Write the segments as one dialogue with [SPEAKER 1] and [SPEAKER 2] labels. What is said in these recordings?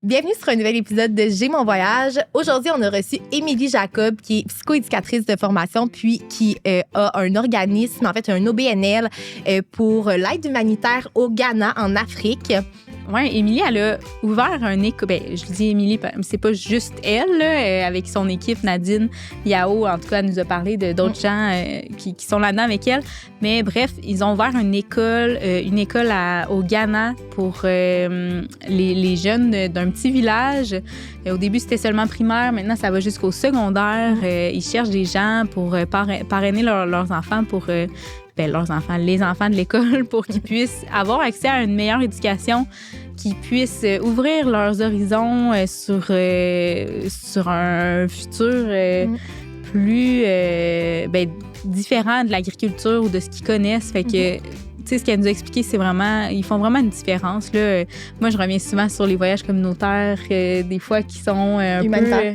[SPEAKER 1] Bienvenue sur un nouvel épisode de J'ai mon voyage. Aujourd'hui, on a reçu Émilie Jacob, qui est psychoéducatrice de formation, puis qui a un organisme, en fait, un OBNL pour l'aide humanitaire au Ghana, en Afrique.
[SPEAKER 2] Oui, Émilie, elle a ouvert un école. Ben, je dis Émilie, c'est pas juste elle, là, avec son équipe, Nadine, Yao, en tout cas, elle nous a parlé d'autres gens qui sont là-dedans avec elle. Mais bref, ils ont ouvert une école au Ghana pour les jeunes d'un petit village. Au début, c'était seulement primaire. Maintenant, ça va jusqu'au secondaire. Ils cherchent des gens pour parrainer leurs enfants pour... les enfants de l'école pour qu'ils puissent avoir accès à une meilleure éducation, qu'ils puissent ouvrir leurs horizons sur un futur plus différent de l'agriculture ou de ce qu'ils connaissent. Fait que, tu sais, ce qu'elle nous a expliqué, c'est vraiment, ils font vraiment une différence. Là. Moi, je reviens souvent sur les voyages communautaires, des fois qui sont humanitaires.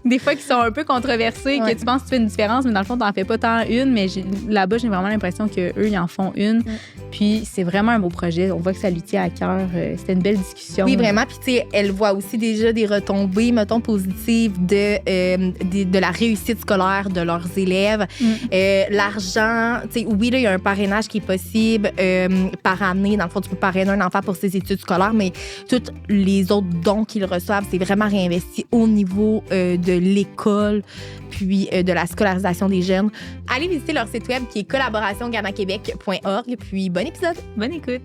[SPEAKER 2] Des fois qui sont un peu controversés, que tu penses que tu fais une différence, mais dans le fond, tu n'en fais pas tant une. Mais là-bas, j'ai vraiment l'impression qu'eux, ils en font une. Puis c'est vraiment un beau projet. On voit que ça lui tient à cœur. C'était une belle discussion.
[SPEAKER 1] Oui, vraiment. Puis, tu sais, elle voit aussi déjà des retombées, mettons, positives de la réussite scolaire de leurs élèves. L'argent, tu sais, oui, là, il y a un parrainage qui est possible par année. Dans le fond, tu peux parrainer un enfant pour ses études scolaires, mais tous les autres dons qu'ils reçoivent, c'est vraiment réinvesti au niveau de l'école puis de la scolarisation des jeunes. Allez visiter leur site web qui est collaborationganaquebec.org. Puis, bon épisode!
[SPEAKER 2] Bonne écoute!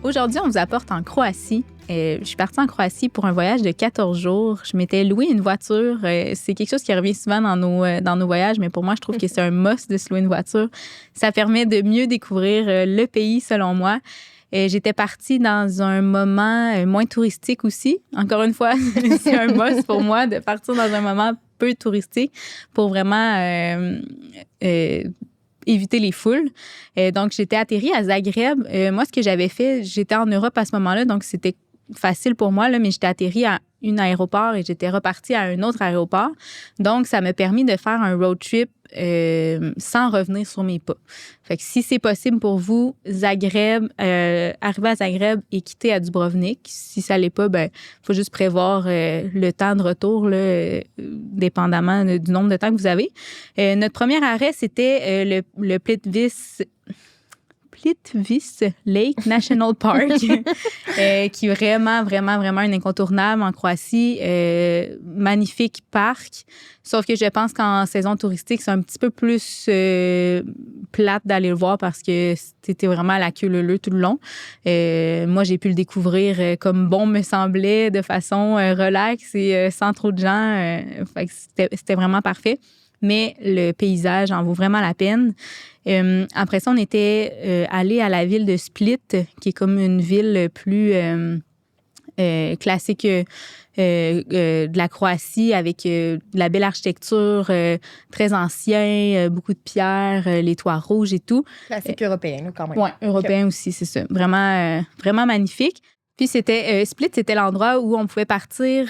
[SPEAKER 2] Aujourd'hui, on vous apporte en Croatie. Je suis partie en Croatie pour un voyage de 14 jours. Je m'étais loué une voiture. C'est quelque chose qui revient souvent dans nos voyages, mais pour moi, je trouve que c'est un must de se louer une voiture. Ça permet de mieux découvrir le pays, selon moi. J'étais partie dans un moment moins touristique aussi. Encore une fois, c'est un must pour moi de partir dans un moment peu touristique pour vraiment éviter les foules. Donc, j'étais atterrie à Zagreb. Moi, ce que j'avais fait, j'étais en Europe à ce moment-là, donc c'était facile pour moi, là, mais j'étais atterrie à un aéroport et j'étais repartie à un autre aéroport. Donc, ça m'a permis de faire un road trip sans revenir sur mes pas. Fait que si c'est possible pour vous, Zagreb, arriver à Zagreb et quitter à Dubrovnik. Si ça l'est pas, il faut juste prévoir le temps de retour, là, dépendamment du nombre de temps que vous avez. Notre premier arrêt, c'était le Plitvice Lake National Park, qui est vraiment, vraiment, vraiment un incontournable en Croatie. Magnifique parc. Sauf que je pense qu'en saison touristique, c'est un petit peu plus plate d'aller le voir parce que c'était vraiment à la queue leu-leu tout le long. Moi, j'ai pu le découvrir comme bon me semblait, de façon relax et sans trop de gens. Fait que c'était vraiment parfait. Mais le paysage en vaut vraiment la peine. Après ça, on était allé à la ville de Split, qui est comme une ville plus classique de la Croatie, avec de la belle architecture, très ancien, beaucoup de pierres, les toits rouges et tout.
[SPEAKER 1] Classique européen, quand même.
[SPEAKER 2] Oui, européen aussi, c'est ça. Vraiment, vraiment magnifique. Puis Split, c'était l'endroit où on pouvait partir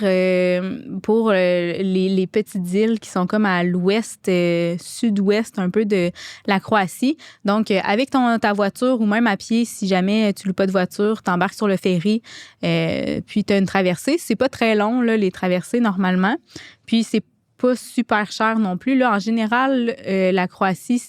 [SPEAKER 2] pour les petites îles qui sont comme à l'ouest, sud-ouest un peu de la Croatie. Donc, avec ta voiture ou même à pied, si jamais tu loues pas de voiture, t'embarques sur le ferry, puis t'as une traversée. C'est pas très long, là, les traversées, normalement. Puis, c'est pas super cher non plus. Là, en général, la Croatie,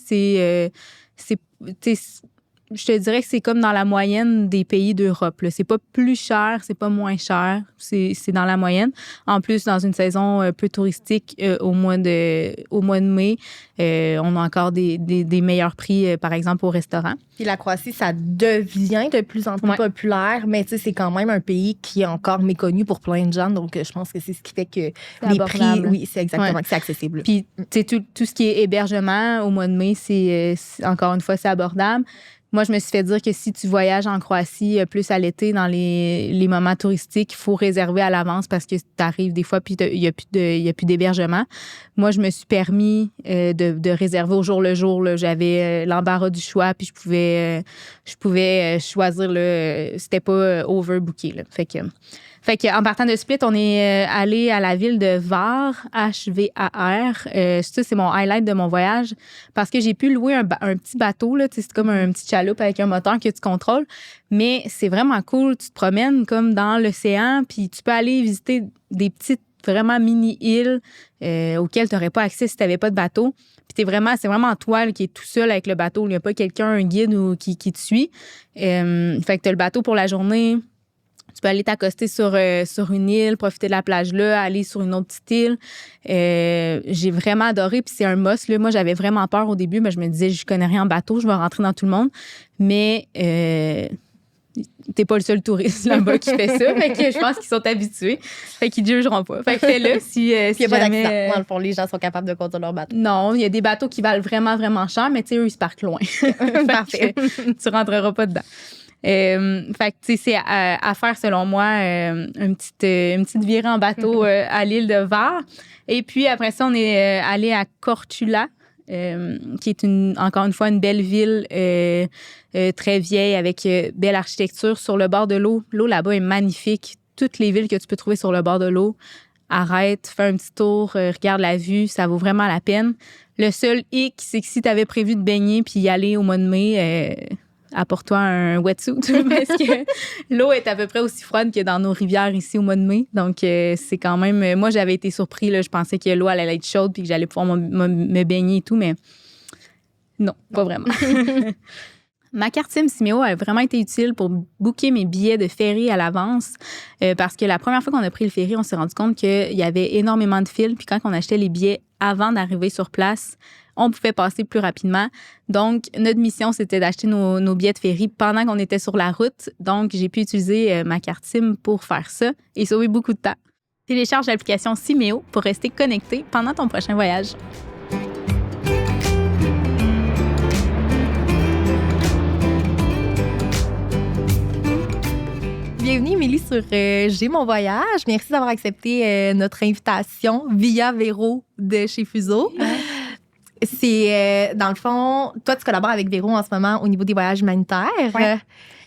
[SPEAKER 2] je te dirais que c'est comme dans la moyenne des pays d'Europe. Là. C'est pas plus cher, c'est pas moins cher. C'est dans la moyenne. En plus, dans une saison peu touristique, au mois de mai, on a encore des meilleurs prix, par exemple, au restaurant.
[SPEAKER 1] Puis la Croatie, ça devient de plus en plus populaire, mais tu sais, c'est quand même un pays qui est encore méconnu pour plein de gens. Donc, je pense que c'est ce qui fait que les prix, oui, c'est exactement, que c'est accessible.
[SPEAKER 2] Puis, tu sais, tout ce qui est hébergement au mois de mai, c'est encore une fois, c'est abordable. Moi, je me suis fait dire que si tu voyages en Croatie plus à l'été, dans les moments touristiques, il faut réserver à l'avance parce que tu arrives des fois puis il n'y a plus d'hébergement. Moi, je me suis permis de réserver au jour le jour. Là. J'avais l'embarras du choix puis je pouvais choisir. C'était pas overbooké. Là. Fait que Fait qu'en partant de Split, on est allé à la ville de Var, H-V-A-R. Ça, c'est mon highlight de mon voyage parce que j'ai pu louer un petit bateau. Là, c'est comme un petit chaloupe avec un moteur que tu contrôles. Mais c'est vraiment cool. Tu te promènes comme dans l'océan, puis tu peux aller visiter des petites, vraiment mini-îles auxquelles tu n'aurais pas accès si tu n'avais pas de bateau. Puis c'est vraiment toi là, qui est tout seul avec le bateau. Il n'y a pas quelqu'un, un guide qui te suit. Fait que tu as le bateau pour la journée. Tu peux aller t'accoster sur une île, profiter de la plage là, aller sur une autre petite île. J'ai vraiment adoré, puis c'est un must. Là. Moi, j'avais vraiment peur au début, mais je me disais, je connais rien en bateau, je vais rentrer dans tout le monde. Mais t'es pas le seul touriste là-bas qui fait ça. Fait que je pense qu'ils sont habitués. Fait qu'ils ne jugeront pas. Fait que fais-le si
[SPEAKER 1] il n'y a pas
[SPEAKER 2] jamais...
[SPEAKER 1] d'accident. Dans le fond, les gens sont capables de conduire leur bateau.
[SPEAKER 2] Non, il y a des bateaux qui valent vraiment, vraiment cher, mais tu sais, eux, ils se parquent loin.
[SPEAKER 1] Parfait.
[SPEAKER 2] Tu rentreras pas dedans. Fait que, tu sais, c'est à faire, selon moi, une petite virée en bateau à l'île de Var. Et puis, après ça, on est allé à Korčula, qui est encore une fois une belle ville très vieille avec belle architecture sur le bord de l'eau. L'eau là-bas est magnifique. Toutes les villes que tu peux trouver sur le bord de l'eau, arrête, fais un petit tour, regarde la vue, ça vaut vraiment la peine. Le seul hic, c'est que si tu avais prévu de baigner puis y aller au mois de mai, apporte-toi un wetsuit parce que l'eau est à peu près aussi froide que dans nos rivières ici au mois de mai. Donc, c'est quand même... Moi, j'avais été surpris. Là, je pensais que l'eau allait être chaude puis que j'allais pouvoir me baigner et tout, mais non, pas vraiment. Ma carte SIM Simeo a vraiment été utile pour booker mes billets de ferry à l'avance parce que la première fois qu'on a pris le ferry, on s'est rendu compte qu'il y avait énormément de files. Puis quand on achetait les billets avant d'arriver sur place, on pouvait passer plus rapidement. Donc, notre mission, c'était d'acheter nos billets de ferry pendant qu'on était sur la route. Donc, j'ai pu utiliser ma carte SIM pour faire ça et sauver beaucoup de temps. Télécharge l'application Simeo pour rester connecté pendant ton prochain voyage.
[SPEAKER 1] Bienvenue, Émilie, sur J'ai mon voyage. Merci d'avoir accepté notre invitation via Véro de chez Fuso. C'est, dans le fond, toi, tu collabores avec Véro en ce moment au niveau des voyages humanitaires.
[SPEAKER 3] Ouais.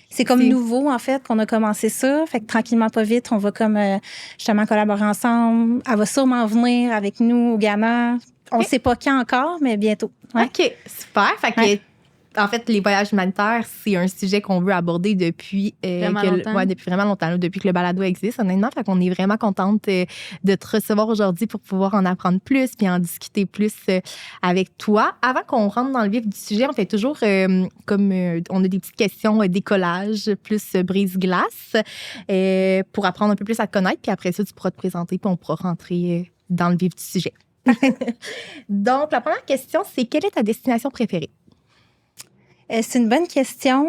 [SPEAKER 3] C'est comme nouveau, en fait, qu'on a commencé ça. Fait que tranquillement, pas vite, on va comme justement collaborer ensemble. Elle va sûrement venir avec nous au Ghana. On ne sait pas quand encore, mais bientôt. Ouais.
[SPEAKER 1] OK, super. Fait que, en fait, les voyages humanitaires, c'est un sujet qu'on veut aborder depuis depuis vraiment longtemps, là, depuis que le balado existe, honnêtement. Fait qu'on est vraiment contente de te recevoir aujourd'hui pour pouvoir en apprendre plus puis en discuter plus avec toi. Avant qu'on rentre dans le vif du sujet, on fait toujours on a des petites questions décollage plus brise-glace pour apprendre un peu plus à te connaître. Puis après ça, tu pourras te présenter puis on pourra rentrer dans le vif du sujet. Donc, la première question, c'est quelle est ta destination préférée?
[SPEAKER 3] C'est une bonne question.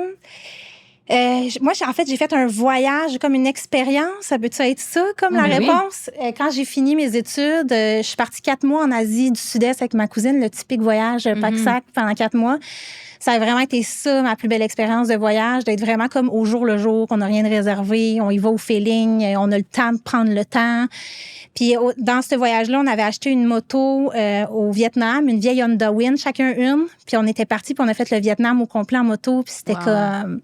[SPEAKER 3] Moi, en fait, j'ai fait un voyage comme une expérience. Ça peut-tu être ça comme la réponse? Quand j'ai fini mes études, je suis partie 4 mois en Asie du Sud-Est avec ma cousine, le typique voyage pack-sac pendant 4 mois. Ça a vraiment été ça, ma plus belle expérience de voyage, d'être vraiment comme au jour le jour, qu'on n'a rien de réservé, on y va au feeling, on a le temps de prendre le temps. Puis dans ce voyage-là, on avait acheté une moto au Vietnam, une vieille Honda Win, chacun une. Puis on était partis, puis on a fait le Vietnam au complet en moto. Puis c'était comme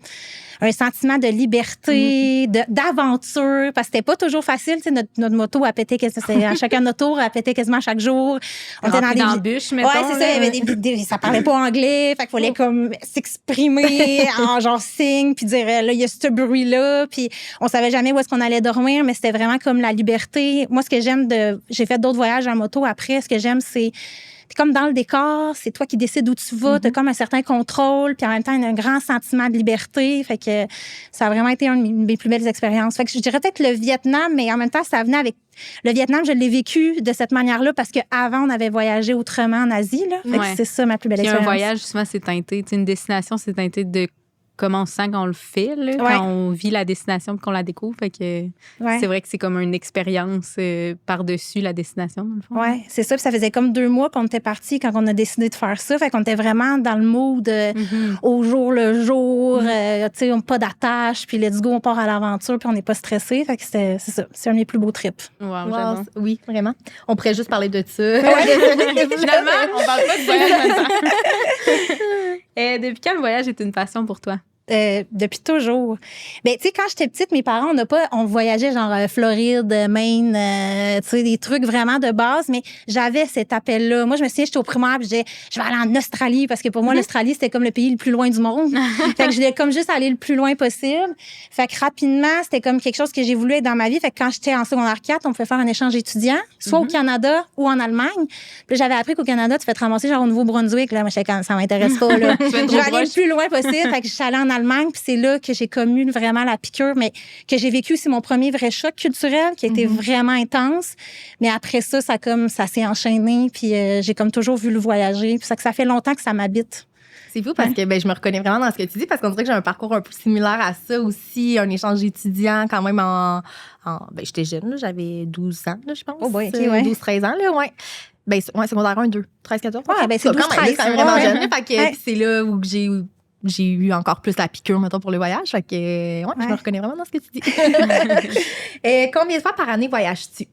[SPEAKER 3] un sentiment de liberté, d'aventure, parce que c'était pas toujours facile. Tu sais, notre moto a pété, à chacun notre tour, a pété quasiment chaque jour.
[SPEAKER 2] On était dans des embûches, mettons.
[SPEAKER 3] Ouais, c'est ça. Il y avait ça parlait pas anglais, fait qu'il fallait comme s'exprimer en genre signe, puis dire là il y a ce bruit-là, puis on savait jamais où est-ce qu'on allait dormir, mais c'était vraiment comme la liberté. Moi, ce que j'aime j'ai fait d'autres voyages en moto après. Ce que j'aime, c'est t'es comme dans le décor, c'est toi qui décides où tu vas, t'as comme un certain contrôle, puis en même temps, un grand sentiment de liberté. Fait que ça a vraiment été une de mes plus belles expériences. Fait que je dirais peut-être le Vietnam, mais en même temps, ça venait avec... Le Vietnam, je l'ai vécu de cette manière-là parce qu'avant, on avait voyagé autrement en Asie. Là. Fait que c'est ça ma plus belle expérience.
[SPEAKER 2] Un voyage, justement, c'est teinté. Une destination, c'est teinté de comment on sent quand on le fait, là, quand on vit la destination et qu'on la découvre. Fait que c'est vrai que c'est comme une expérience par-dessus la destination, dans le fond.
[SPEAKER 3] Oui, c'est ça. Puis ça faisait comme 2 mois qu'on était partis quand on a décidé de faire ça. Fait qu'on était vraiment dans le mood au jour le jour, tu sais, pas d'attache, puis let's go, on part à l'aventure, puis on n'est pas stressé. Fait que c'est ça. C'est un de mes plus beaux trips.
[SPEAKER 1] Wow, oui, vraiment. On pourrait juste parler de ça.
[SPEAKER 2] Finalement, on parle pas de voyage maintenant. Depuis quand le voyage est une passion pour toi?
[SPEAKER 3] Depuis toujours. Ben, tu sais, quand j'étais petite, mes parents, on voyageait genre Floride, Maine, tu sais, des trucs vraiment de base, mais j'avais cet appel-là. Moi, je me souviens, j'étais au primaire, puis je disais, je vais aller en Australie, parce que pour moi, l'Australie, c'était comme le pays le plus loin du monde. Fait que je voulais comme juste aller le plus loin possible. Fait que rapidement, c'était comme quelque chose que j'ai voulu être dans ma vie. Fait que quand j'étais en secondaire 4, on pouvait faire un échange étudiant, soit au Canada ou en Allemagne. Puis j'avais appris qu'au Canada, tu fais te ramasser genre au Nouveau-Brunswick. Là, moi, j'étais comme, ça m'intéresse pas, là. Je vais aller le plus loin possible. Fait que je suis allée en Allemagne, puis c'est là que j'ai connu vraiment la piqûre, mais que j'ai vécu aussi mon premier vrai choc culturel qui a été vraiment intense. Mais après ça, ça s'est enchaîné, puis j'ai comme toujours voulu voyager. Puis ça fait longtemps que ça m'habite.
[SPEAKER 1] C'est fou parce que je me reconnais vraiment dans ce que tu dis parce qu'on dirait que j'ai un parcours un peu similaire à ça aussi, un échange étudiant quand même j'étais jeune, là, j'avais 12 ans, là, je pense.
[SPEAKER 3] Oh boy, okay, ouais.
[SPEAKER 1] 12-13 ans, là, ouais. Secondaire 1, 2, 13, 14.
[SPEAKER 3] Ouais, c'est 12, 13.
[SPEAKER 1] C'est quand même vraiment jeune. Fait que c'est là où j'ai eu encore plus la piqûre, mettons, pour le voyage. Fait que, je me reconnais vraiment dans ce que tu dis. Combien de fois par année voyages-tu?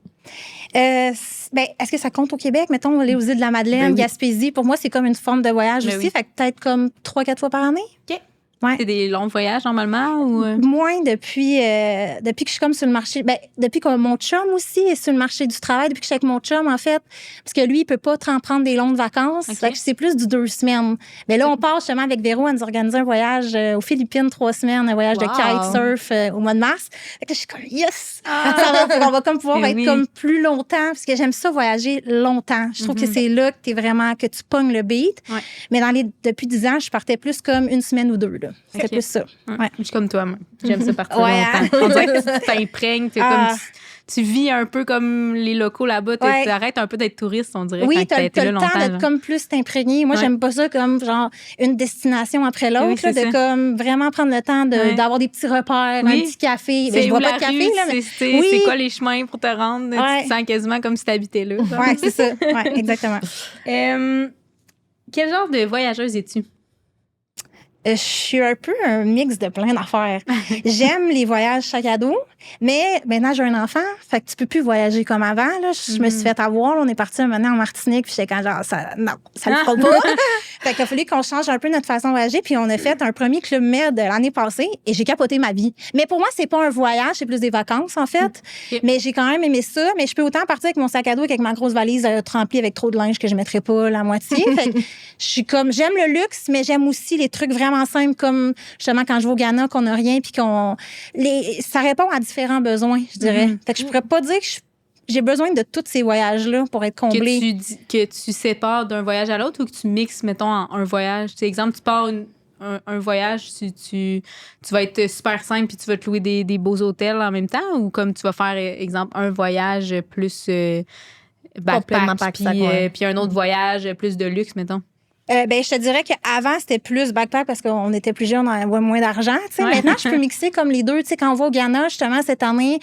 [SPEAKER 3] Est-ce que ça compte au Québec? Mettons, aller aux îles de la Madeleine, Gaspésie. Pour moi, c'est comme une forme de voyage aussi.
[SPEAKER 2] Oui.
[SPEAKER 3] Fait que peut-être comme 3-4 fois par année.
[SPEAKER 2] OK.
[SPEAKER 3] Ouais.
[SPEAKER 2] C'est des longs voyages normalement ou
[SPEAKER 3] Moins depuis que je suis comme sur le marché. Depuis que mon chum aussi est sur le marché du travail, depuis que je suis avec mon chum, en fait, parce que lui, il peut pas prendre des longues vacances.
[SPEAKER 2] Okay.
[SPEAKER 3] Fait que c'est plus du 2 semaines. Mais là, on part justement avec Véro à nous organiser un voyage aux Philippines, 3 semaines, un voyage de kitesurf au mois de mars. Fait que je suis comme, yes! On va comme pouvoir être comme plus longtemps, parce que j'aime ça voyager longtemps. Je trouve que c'est là que tu pognes le beat.
[SPEAKER 2] Ouais.
[SPEAKER 3] Mais depuis 10 ans, je partais plus comme une semaine ou 2, là. C'était plus ça.
[SPEAKER 2] Ouais. Je suis comme toi, moi. J'aime ça partir
[SPEAKER 3] Ouais,
[SPEAKER 2] longtemps. On dirait que tu t'imprègnes, tu vis un peu comme les locaux là-bas. Tu arrêtes un peu d'être touriste, on dirait.
[SPEAKER 3] Oui, t'as le
[SPEAKER 2] longtemps,
[SPEAKER 3] temps d'être comme plus t'imprégner. Moi, j'aime pas ça comme genre une destination après l'autre,
[SPEAKER 2] oui,
[SPEAKER 3] de comme vraiment prendre le temps d'avoir des petits repères, un petit café. Je bois pas de café, là. Mais...
[SPEAKER 2] C'est quoi les chemins pour te rendre? Tu te sens quasiment comme si t'habitais là.
[SPEAKER 3] Oui, c'est ça. Ouais, exactement.
[SPEAKER 2] Quel genre de voyageuse es-tu?
[SPEAKER 3] Je suis un peu un mix de plein d'affaires. J'aime les voyages sac à dos, mais maintenant, j'ai un enfant, fait que tu peux plus voyager comme avant. Là. Je me suis fait avoir. Là, on est parti un moment en Martinique, puis j'étais quand genre, non, ça le fera pas. Fait qu'il a fallu qu'on change un peu notre façon de voyager, puis on a fait un premier Club Med l'année passée, et j'ai capoté ma vie. Mais pour moi, c'est pas un voyage, c'est plus des vacances, en fait. Mais j'ai quand même aimé ça, mais je peux autant partir avec mon sac à dos qu'avec ma grosse valise remplie avec trop de linge que je mettrais pas la moitié. Fait que je suis comme, j'aime le luxe, mais j'aime aussi les trucs vraiment simples, comme justement quand je vais au Ghana, qu'on n'a rien, puis ça répond à différents besoins, je dirais. Fait que je pourrais pas dire que j'ai besoin de tous ces voyages-là pour être comblée.
[SPEAKER 2] Que tu sépares d'un voyage à l'autre ou que tu mixes, mettons, en un voyage. Tu sais, exemple, tu pars un voyage, tu vas être super simple puis tu vas te louer des beaux hôtels en même temps, ou comme tu vas faire, exemple, un voyage plus backpack puis un autre voyage plus de luxe, mettons?
[SPEAKER 3] Je te dirais qu'avant, c'était plus backpack parce qu'on était plus jeunes, on avait moins d'argent. Maintenant, je peux mixer comme les deux. Quand on va au Ghana, justement, cette année,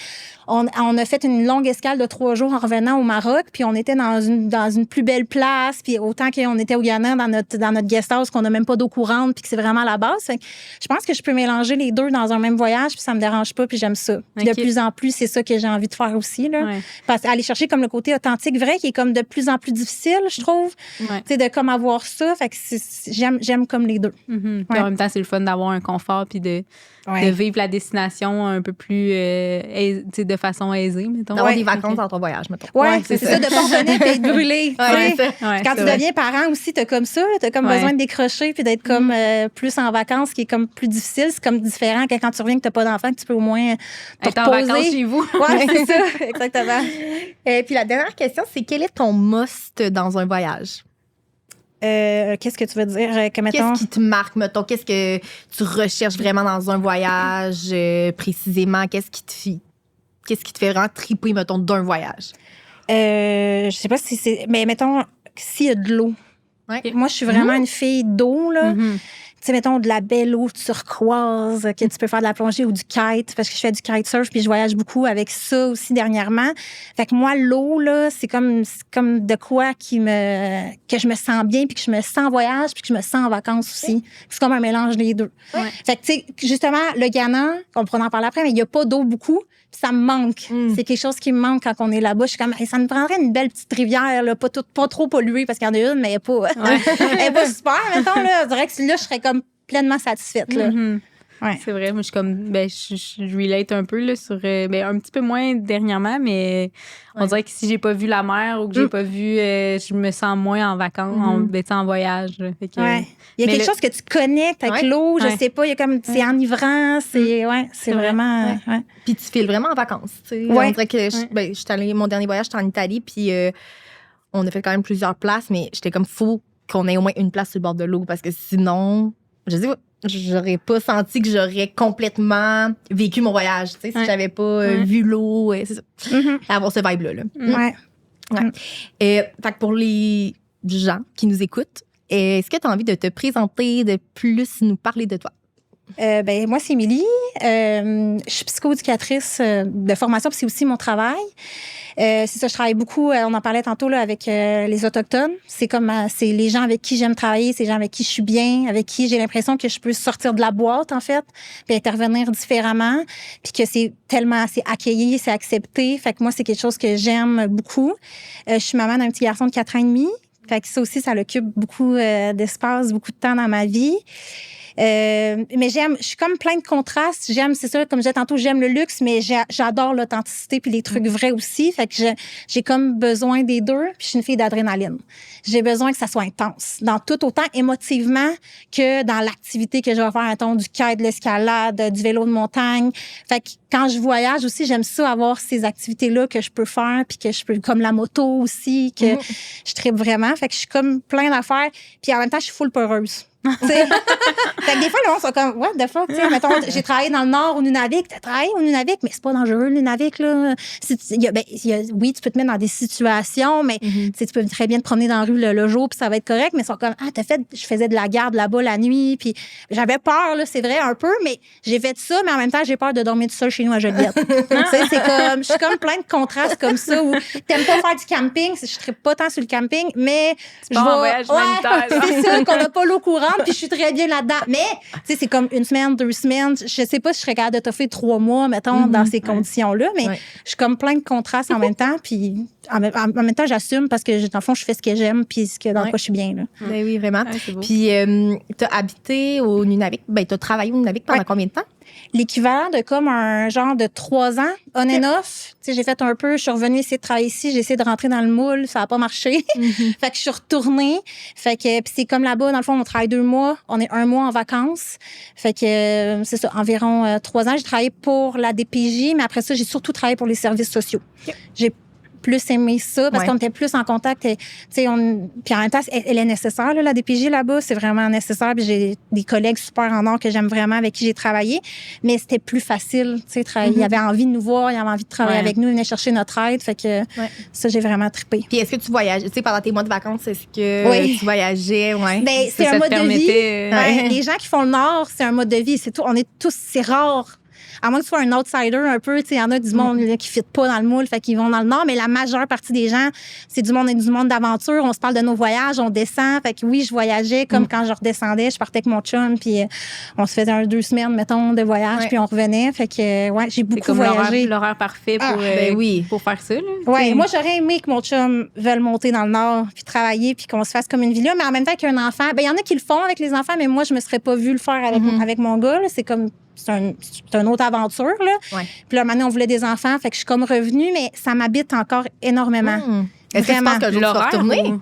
[SPEAKER 3] on a fait une longue escale de 3 jours en revenant au Maroc, puis on était dans une plus belle place, puis autant qu'on était au Ghana dans notre guest house, qu'on n'a même pas d'eau courante, puis que c'est vraiment la base. Je pense que je peux mélanger les deux dans un même voyage, puis ça me dérange pas, puis j'aime ça. Okay. De plus en plus, c'est ça que j'ai envie de faire aussi. Là. Ouais. Parce qu'aller chercher comme le côté authentique, vrai, qui est comme de plus en plus difficile, je trouve. Ouais. De comme avoir ça. Fait que j'aime comme les deux.
[SPEAKER 2] Mm-hmm. Puis en même temps, c'est le fun d'avoir un confort puis de vivre la destination un peu plus de façon aisée, mettons.
[SPEAKER 1] D'avoir des vacances dans ton voyage, mettons.
[SPEAKER 3] Oui, c'est ça, de pas revenir et être brûlé. Quand tu deviens parent aussi, t'as comme ça, t'as comme besoin de décrocher puis d'être comme plus en vacances, qui est comme plus difficile. C'est comme différent que quand tu reviens que t'as pas d'enfant, que tu peux au moins te
[SPEAKER 2] être reposer. En vacances chez vous.
[SPEAKER 3] Oui, c'est ça, exactement.
[SPEAKER 1] Puis la dernière question, c'est quel est ton must dans un voyage?
[SPEAKER 3] Qu'est-ce que tu veux dire?
[SPEAKER 1] Qu'est-ce qui te marque, mettons? Qu'est-ce que tu recherches vraiment dans un voyage précisément? Qu'est-ce qui te fait vraiment triper, mettons, d'un voyage?
[SPEAKER 3] Je sais pas si c'est... Mais mettons, s'il y a de l'eau. Ouais. Moi, je suis vraiment une fille d'eau, là. Mm-hmm. Tu sais, mettons, de la belle eau turquoise, que tu peux faire de la plongée ou du kite, parce que je fais du kitesurf, puis je voyage beaucoup avec ça aussi dernièrement. Fait que moi, l'eau, là, c'est comme de quoi que je me sens bien, puis que je me sens en voyage, puis que je me sens en vacances aussi. C'est comme un mélange des deux. Ouais. Fait que, tu sais, justement, le Ghana, on pourra en parler après, mais il n'y a pas d'eau beaucoup, puis ça me manque. C'est quelque chose qui me manque quand on est là-bas. Je suis comme, ça me prendrait une belle petite rivière, là, pas trop polluée, parce qu'il y en a une, mais elle n'est pas super, mettons, là. Je dirais que là, je serais comme pleinement satisfaite. Là. Mm-hmm. Ouais.
[SPEAKER 2] C'est vrai. Moi, je suis comme, je relate un peu là, sur, un petit peu moins dernièrement, mais on dirait que si j'ai pas vu la mer ou que j'ai pas vu, je me sens moins en vacances, en voyage. Là. Fait que,
[SPEAKER 3] il y a quelque chose que tu connectes avec l'eau, je sais pas, il y a comme, c'est enivrant, c'est vraiment.
[SPEAKER 1] Puis tu files vraiment en vacances. Tu sais. On dirait que je suis allée, mon dernier voyage, j'étais en Italie, puis on a fait quand même plusieurs places, mais j'étais comme fou qu'on ait au moins une place sur le bord de l'eau parce que sinon, je sais pas, j'aurais pas senti que j'aurais complètement vécu mon voyage, tu sais, si j'avais pas vu l'eau, c'est ça. Avoir ce vibe-là. Fait que pour les gens qui nous écoutent, est-ce que tu as envie de te présenter, de plus nous parler de toi?
[SPEAKER 3] Moi, c'est Émilie. Je suis psychoéducatrice de formation, puis c'est aussi mon travail. C'est ça, je travaille beaucoup, on en parlait tantôt là, avec les Autochtones. C'est les gens avec qui j'aime travailler, c'est les gens avec qui je suis bien, avec qui j'ai l'impression que je peux sortir de la boîte, en fait, puis intervenir différemment, puis que c'est accueilli, c'est accepté. Fait que moi, c'est quelque chose que j'aime beaucoup. Je suis maman d'un petit garçon de 4 ans et demi. Fait que ça aussi, ça occupe beaucoup d'espace, beaucoup de temps dans ma vie. Mais je suis comme plein de contrastes. C'est ça, comme je disais tantôt, j'aime le luxe, mais j'adore l'authenticité puis les trucs vrais aussi. Fait que j'ai comme besoin des deux. Puis je suis une fille d'adrénaline. J'ai besoin que ça soit intense, dans tout, autant émotivement que dans l'activité que je vais faire, du kite, de l'escalade, du vélo de montagne. Fait que quand je voyage aussi, j'aime ça avoir ces activités-là que je peux faire puis que je peux, comme la moto aussi, que je tripe vraiment. Fait que je suis comme plein d'affaires. Puis en même temps, je suis full peureuse. Fait que des fois, le monde sont comme, what the fuck, mettons, j'ai travaillé dans le Nord au Nunavik. T'as travaillé au Nunavik, mais c'est pas dangereux, le Nunavik, là. Oui, tu peux te mettre dans des situations, mais tu peux très bien te promener dans la rue le jour, puis ça va être correct, mais ils sont comme, je faisais de la garde là-bas la nuit, puis j'avais peur, là, c'est vrai, un peu, mais j'ai fait ça, mais en même temps, j'ai peur de dormir tout seul chez nous à Joliette. C'est comme, je suis comme plein de contrastes comme ça, où t'aimes pas faire du camping, je trippe pas tant sur le camping, mais
[SPEAKER 2] je vais. Voyage humanitaire.
[SPEAKER 3] C'est ça, qu'on n'a pas l'eau courante, puis je suis très bien là-dedans. Mais, tu sais, c'est comme 1 semaine, 2 semaines. Je sais pas si je serais capable de t'offrir 3 mois, mettons, dans ces conditions-là, mais je suis comme plein de contrastes en même temps, puis en même temps, j'assume parce que, dans le fond, je fais ce que j'aime, puis dans quoi je suis bien, là.
[SPEAKER 1] Ben oui, vraiment. Puis, t'as habité au Nunavik, t'as travaillé au Nunavik pendant combien de temps?
[SPEAKER 3] L'équivalent de comme un genre de 3 ans, on and off. Tu sais, j'ai fait un peu, je suis revenue essayer de travailler ici, j'ai essayé de rentrer dans le moule, ça n'a pas marché. Fait que je suis retournée. Fait que, puis c'est comme là-bas, dans le fond, on travaille 2 mois, on est 1 mois en vacances. Fait que, c'est ça, environ 3 ans. J'ai travaillé pour la DPJ, mais après ça, j'ai surtout travaillé pour les services sociaux. J'ai plus aimé ça parce qu'on était plus en contact. Puis en même temps, elle est nécessaire, là, la DPJ là-bas. C'est vraiment nécessaire. Puis j'ai des collègues super en or que j'aime vraiment, avec qui j'ai travaillé. Mais c'était plus facile. Ils avaient envie de nous voir, ils avaient envie de travailler avec nous, ils venaient chercher notre aide. Fait que ça, j'ai vraiment trippé.
[SPEAKER 1] Puis est-ce que tu voyages? Tu sais, pendant tes mois de vacances, est-ce que tu voyageais?
[SPEAKER 3] Ben, c'est un mode de vie. Les gens qui font le Nord, c'est un mode de vie. C'est tout. On est tous, c'est rare. À moins que tu sois un outsider un peu, il y en a du monde là, qui ne fit pas dans le moule, fait qu'ils vont dans le Nord, mais la majeure partie des gens, c'est du monde d'aventure. On se parle de nos voyages, on descend. Fait que oui, je voyageais comme quand je redescendais, je partais avec mon chum, puis on se faisait 2 semaines, mettons, de voyage, puis on revenait. Fait que j'ai beaucoup voyagé.
[SPEAKER 2] C'est l'horaire parfait pour faire ça.
[SPEAKER 3] Moi, j'aurais aimé que mon chum veuille monter dans le Nord, puis travailler, puis qu'on se fasse comme une vie là, mais en même temps qu'un enfant. Il y en a qui le font avec les enfants, mais moi, je me serais pas vu le faire avec mon gars. Là. C'est comme... C'est une autre aventure, là. Puis là, maintenant, on voulait des enfants. Fait que je suis comme revenue, mais ça m'habite encore énormément.
[SPEAKER 1] Est-ce que tu penses que je vais retourner?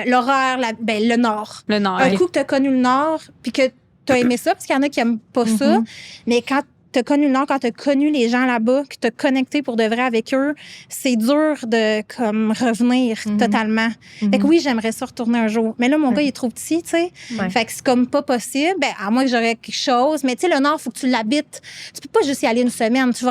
[SPEAKER 3] L'horaire, le Nord.
[SPEAKER 2] Le Nord.
[SPEAKER 3] Un coup que tu as connu le Nord, puis que tu as aimé ça, parce qu'il y en a qui n'aiment pas ça. Mais quand tu as connu le Nord, quand tu as connu les gens là-bas, que tu as connecté pour de vrai avec eux, c'est dur de comme revenir totalement. Fait que oui, j'aimerais ça retourner un jour. Mais là, mon gars, il est trop petit, tu sais. Fait que c'est comme pas possible. À moins que j'aurais quelque chose. Mais tu sais, le Nord, il faut que tu l'habites. Tu peux pas juste y aller 1 semaine. Tu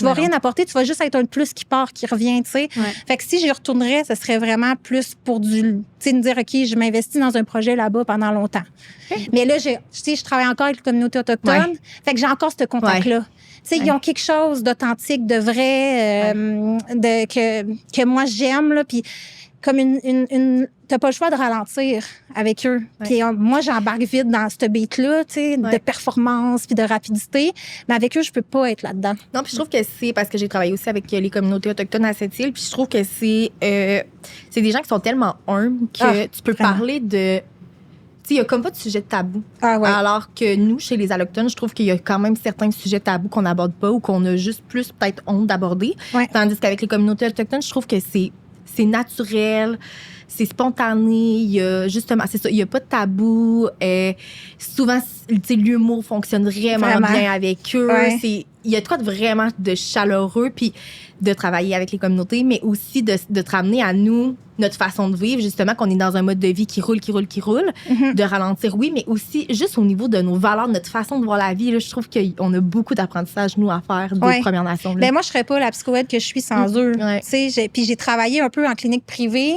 [SPEAKER 3] vas rien apporter. Tu vas juste être un de plus qui part, qui revient, tu sais. Fait que si j'y retournerais, ce serait vraiment plus pour tu sais, me dire, OK, je m'investis dans un projet là-bas pendant longtemps. Mais là, je travaille encore avec la communauté autochtone. Fait que j'ai encore ce contact-là. Tu sais, ils ont quelque chose d'authentique, de vrai, que moi, j'aime, là. Puis comme t'as pas le choix de ralentir avec eux. Puis moi, j'embarque vite dans ce beat-là, tu sais, de performance puis de rapidité. Mais avec eux, je peux pas être là-dedans.
[SPEAKER 1] Non, puis je trouve que c'est parce que j'ai travaillé aussi avec les communautés autochtones à Sept-Îles, puis je trouve que c'est des gens qui sont tellement humbles que tu peux parler de... il y a comme pas de sujet tabou.
[SPEAKER 3] Ah ouais.
[SPEAKER 1] Alors que nous, chez les Allochtones, je trouve qu'il y a quand même certains sujets tabous qu'on n'aborde pas ou qu'on a juste plus peut-être honte d'aborder.
[SPEAKER 3] Ouais.
[SPEAKER 1] Tandis qu'avec les communautés autochtones, je trouve que c'est naturel, c'est spontané, il y a justement, c'est ça, il y a pas de tabou. Souvent, tu sais, l'humour fonctionne vraiment bien avec eux.
[SPEAKER 3] Ouais.
[SPEAKER 1] Il y a de quoi de vraiment de chaleureux, puis de travailler avec les communautés, mais aussi de te ramener à nous, notre façon de vivre, justement, qu'on est dans un mode de vie qui roule, de ralentir, oui, mais aussi juste au niveau de nos valeurs, notre façon de voir la vie. Là, je trouve qu'on a beaucoup d'apprentissage, nous, à faire des Premières Nations.
[SPEAKER 3] Ben moi, je serais pas la psychoède que je suis sans eux.
[SPEAKER 1] Ouais.
[SPEAKER 3] Tu sais, puis j'ai travaillé un peu en clinique privée.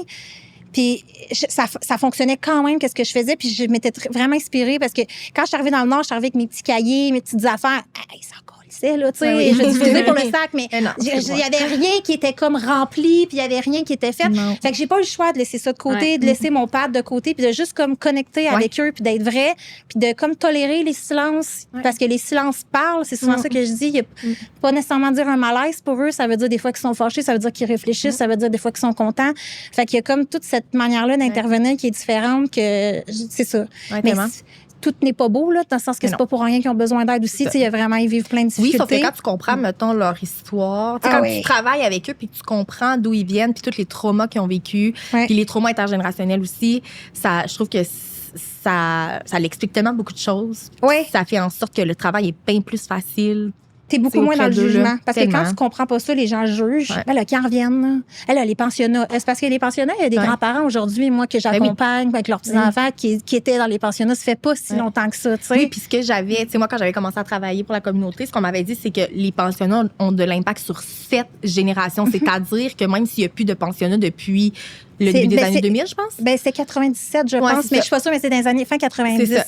[SPEAKER 3] Puis ça fonctionnait quand même, qu'est-ce que je faisais. Puis je m'étais vraiment inspirée parce que quand je suis arrivée dans le Nord, je suis arrivée avec mes petits cahiers, mes petites affaires. Hey, ça là, tu sais,
[SPEAKER 1] oui.
[SPEAKER 3] je disais pour le sac, mais
[SPEAKER 1] non,
[SPEAKER 3] il y avait rien qui était comme rempli, puis il y avait rien qui était fait.
[SPEAKER 1] Non.
[SPEAKER 3] Fait que j'ai pas eu le choix de laisser ça de côté, de laisser mon pad de côté, puis de juste comme connecter avec eux, puis d'être vrai, puis de comme tolérer les silences, parce que les silences parlent, c'est souvent ça que je dis. Il y a pas nécessairement dire un malaise pour eux, ça veut dire des fois qu'ils sont fâchés, ça veut dire qu'ils réfléchissent, ça veut dire des fois qu'ils sont contents. Fait qu'il y a comme toute cette manière-là d'intervenir qui est différente que c'est ça.
[SPEAKER 1] Ouais,
[SPEAKER 3] mais tout n'est pas beau, là, dans le sens que c'est pas pour rien qu'ils ont besoin d'aide aussi. Il y a vraiment, ils vivent plein de difficultés.
[SPEAKER 1] Oui, sauf que quand tu comprends, mettons, leur histoire, quand tu travailles avec eux puis que tu comprends d'où ils viennent puis tous les traumas qu'ils ont vécu, puis les traumas intergénérationnels aussi, ça, je trouve que ça l'explique tellement beaucoup de choses.
[SPEAKER 3] Oui.
[SPEAKER 1] Ça fait en sorte que le travail est bien plus facile.
[SPEAKER 3] T'es beaucoup moins dans le jugement. Parce
[SPEAKER 1] tellement.
[SPEAKER 3] que quand tu comprends pas ça, les gens jugent. Ben là, qui en reviennent. Là, les pensionnats. C'est parce que les pensionnats, il y a des grands-parents aujourd'hui, moi, que j'accompagne avec leurs petits-enfants qui étaient dans les pensionnats. Ça fait pas si longtemps que ça, tu sais.
[SPEAKER 1] Oui, puis ce que j'avais, tu sais, moi, quand j'avais commencé à travailler pour la communauté, ce qu'on m'avait dit, c'est que les pensionnats ont de l'impact sur 7 générations. C'est-à-dire que même s'il y a plus de pensionnats depuis le début des années 2000, je pense.
[SPEAKER 3] Ben, c'est 97, je pense. Mais je suis pas sûre, mais c'est dans les années fin 90.
[SPEAKER 1] C'est ça.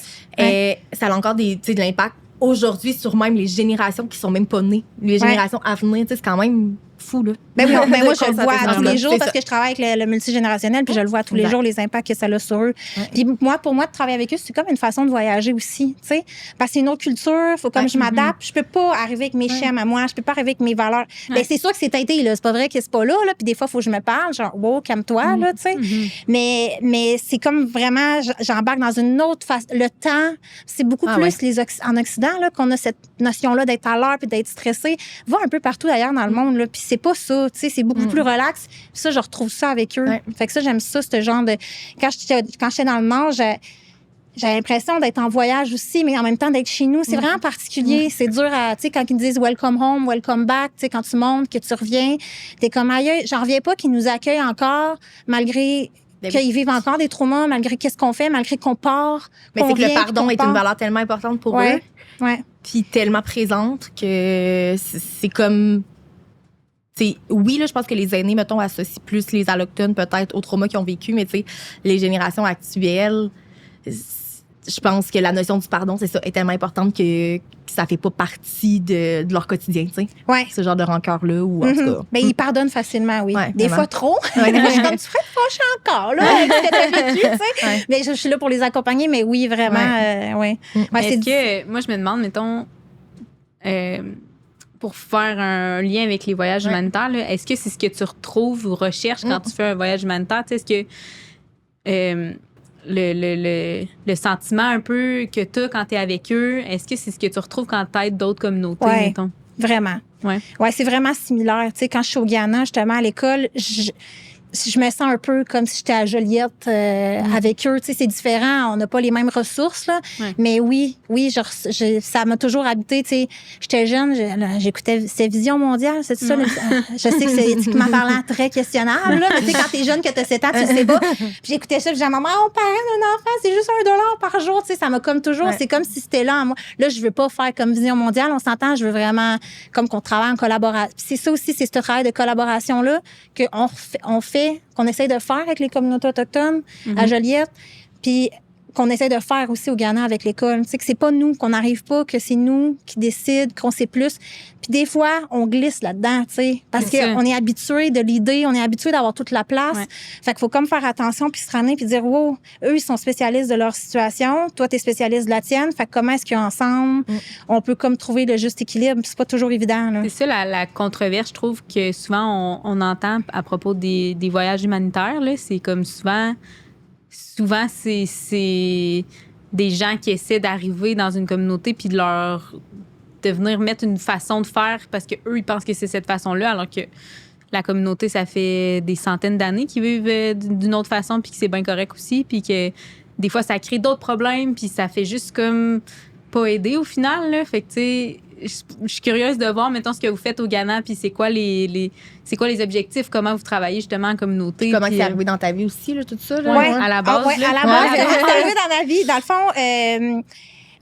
[SPEAKER 1] Ça a encore de l'impact aujourd'hui sur même les générations qui sont même pas nées. Les générations à venir, c'est quand même fou, là.
[SPEAKER 3] Ben oui, mais moi, je le vois tous les jours parce que je travaille avec le multigénérationnel, puis je le vois tous les jours, les impacts que ça a sur eux. Puis pour moi, de travailler avec eux, c'est comme une façon de voyager aussi, tu sais. Parce que c'est une autre culture, faut comme je m'adapte. Je peux pas arriver avec mes schèmes à moi, je peux pas arriver avec mes valeurs. Ben, c'est sûr que c'est teinté, là. C'est pas vrai que c'est pas là, puis des fois, il faut que je me parle, genre, wow, calme-toi, là, tu sais. Mais c'est comme vraiment, j'embarque dans une autre phase. Le temps, c'est beaucoup plus en Occident, là, qu'on a cette notion-là d'être à l'heure puis d'être stressé. Va un peu partout d'ailleurs dans le monde, là. Puis c'est pas ça, tu sais, c'est beaucoup plus relax. Puis ça, je retrouve ça avec eux. Fait que ça, j'aime ça, ce genre de... Quand j'étais dans le Nord, j'avais l'impression d'être en voyage aussi, mais en même temps d'être chez nous. C'est vraiment particulier. C'est dur à, tu sais, quand ils me disent welcome home, welcome back, tu sais, quand tu montes, que tu reviens, t'es comme aïe, j'en reviens pas qu'ils nous accueillent encore, malgré qu'ils vivent encore des traumas, malgré qu'est-ce qu'on fait, malgré qu'on part.
[SPEAKER 1] Mais c'est que le pardon est une valeur tellement importante pour eux.
[SPEAKER 3] Ouais.
[SPEAKER 1] Puis tellement présente que c'est comme... oui, là, je pense que les aînés, mettons, associent plus les allochtones peut-être aux traumas qu'ils ont vécu, mais tu sais, les générations actuelles, je pense que la notion du pardon, c'est ça, est tellement importante que ça fait pas partie de leur quotidien, tu sais.
[SPEAKER 3] Ouais.
[SPEAKER 1] Ce genre de rancœur-là, ou en tout cas.
[SPEAKER 3] Mais ils pardonnent facilement, oui.
[SPEAKER 1] Ouais,
[SPEAKER 3] des fois trop. Je suis comme, tu ferais te fâcher encore, là, avec ce que t'as vécu, tu sais. Mais je suis là pour les accompagner, mais oui, vraiment, oui.
[SPEAKER 2] Est-ce que, moi, je me demande, mettons, pour faire un lien avec les voyages humanitaires, là, est-ce que c'est ce que tu retrouves ou recherches quand tu fais un voyage humanitaire? Est-ce que le sentiment un peu que tu as quand tu es avec eux, est-ce que c'est ce que tu retrouves quand tu aides d'autres communautés, mettons?
[SPEAKER 3] Vraiment.
[SPEAKER 2] Ouais,
[SPEAKER 3] c'est vraiment similaire. Tu sais, quand je suis au Ghana, justement, à l'école, je me sens un peu comme si j'étais à Joliette avec eux. Tu sais, c'est différent. On n'a pas les mêmes ressources, là.
[SPEAKER 2] Ouais.
[SPEAKER 3] Mais oui, ça m'a toujours habité. Tu sais, j'étais jeune, j'écoutais C'est Vision mondiale, c'est ça? Je sais que c'est éthiquement parlant très questionnable, là. Mais tu sais, quand t'es jeune, que t'as 7 ans, tu sais pas. Puis j'écoutais ça, puis j'ai dit, maman, on parle d'un enfant, c'est juste $1 par jour. Tu sais, ça m'a comme toujours, c'est comme si c'était là en moi. Là, je veux pas faire comme Vision mondiale, on s'entend, je veux vraiment comme qu'on travaille en collaboration. Puis c'est ça aussi, c'est ce travail de collaboration-là qu'on fait, qu'on essaie de faire avec les communautés autochtones à Joliette, puis qu'on essaie de faire aussi au Ghana avec l'école. Tu sais, que c'est pas nous, qu'on n'arrive pas, que c'est nous qui décident, qu'on sait plus. Puis des fois, on glisse là-dedans, tu sais, parce qu'on est habitué de l'idée, on est habitué d'avoir toute la place. Ouais. Fait qu'il faut comme faire attention, puis se ramener, puis dire, wow, eux, ils sont spécialistes de leur situation, toi, t'es spécialiste de la tienne. Fait que comment est-ce qu'ensemble, on peut comme trouver le juste équilibre? C'est pas toujours évident, là.
[SPEAKER 2] C'est ça, la controverse, je trouve que souvent, on entend à propos des voyages humanitaires, là, c'est comme souvent... souvent, c'est des gens qui essaient d'arriver dans une communauté puis de venir mettre une façon de faire parce qu'eux, ils pensent que c'est cette façon-là, alors que la communauté, ça fait des centaines d'années qu'ils vivent d'une autre façon puis que c'est bien correct aussi, puis que des fois, ça crée d'autres problèmes puis ça fait juste comme pas aider au final, là. Fait que, tu sais, je suis curieuse de voir, mettons, ce que vous faites au Ghana, puis c'est quoi les objectifs, comment vous travaillez justement en communauté.
[SPEAKER 1] Comment
[SPEAKER 2] puis,
[SPEAKER 1] c'est arrivé dans ta vie aussi, là, tout ça? Là,
[SPEAKER 3] Ouais.
[SPEAKER 2] À la base.
[SPEAKER 3] À la base, c'est arrivé dans ma vie. Dans le fond,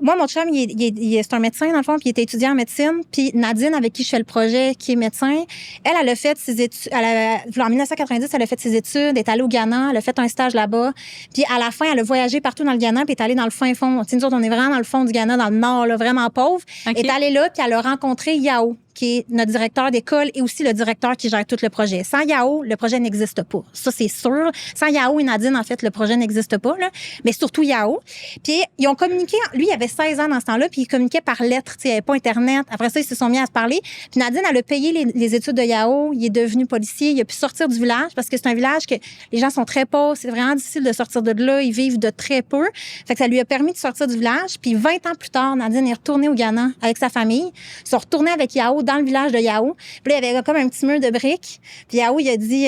[SPEAKER 3] moi, mon chum, c'est un médecin, dans le fond, puis il était étudiant en médecine. Puis Nadine, avec qui je fais le projet, qui est médecin, elle a fait ses études. En 1990, elle a fait ses études, elle est allée au Ghana, elle a fait un stage là-bas. Puis à la fin, elle a voyagé partout dans le Ghana, puis elle est allée dans le fin fond. Tu sais, nous autres, on est vraiment dans le fond du Ghana, dans le nord, là, vraiment pauvre.
[SPEAKER 2] OK.
[SPEAKER 3] Elle est allée là, puis elle a rencontré Yao, qui est notre directeur d'école et aussi le directeur qui gère tout le projet. Sans Yao, le projet n'existe pas. Ça, c'est sûr. Sans Yao et Nadine, en fait, le projet n'existe pas, là. Mais surtout Yao. Puis, ils ont communiqué. Lui, il avait 16 ans dans ce temps-là, puis il communiquait par lettres. Il n'y avait pas Internet. Après ça, ils se sont mis à se parler. Puis, Nadine, elle a payé les études de Yao. Il est devenu policier. Il a pu sortir du village parce que c'est un village que les gens sont très pauvres. C'est vraiment difficile de sortir de là. Ils vivent de très peu. Fait que ça lui a permis de sortir du village. Puis, 20 ans plus tard, Nadine est retournée au Ghana avec sa famille. Ils sont retournés avec Yao dans le village de Yao. Puis là, il y avait comme un petit mur de briques. Puis Yao, il a dit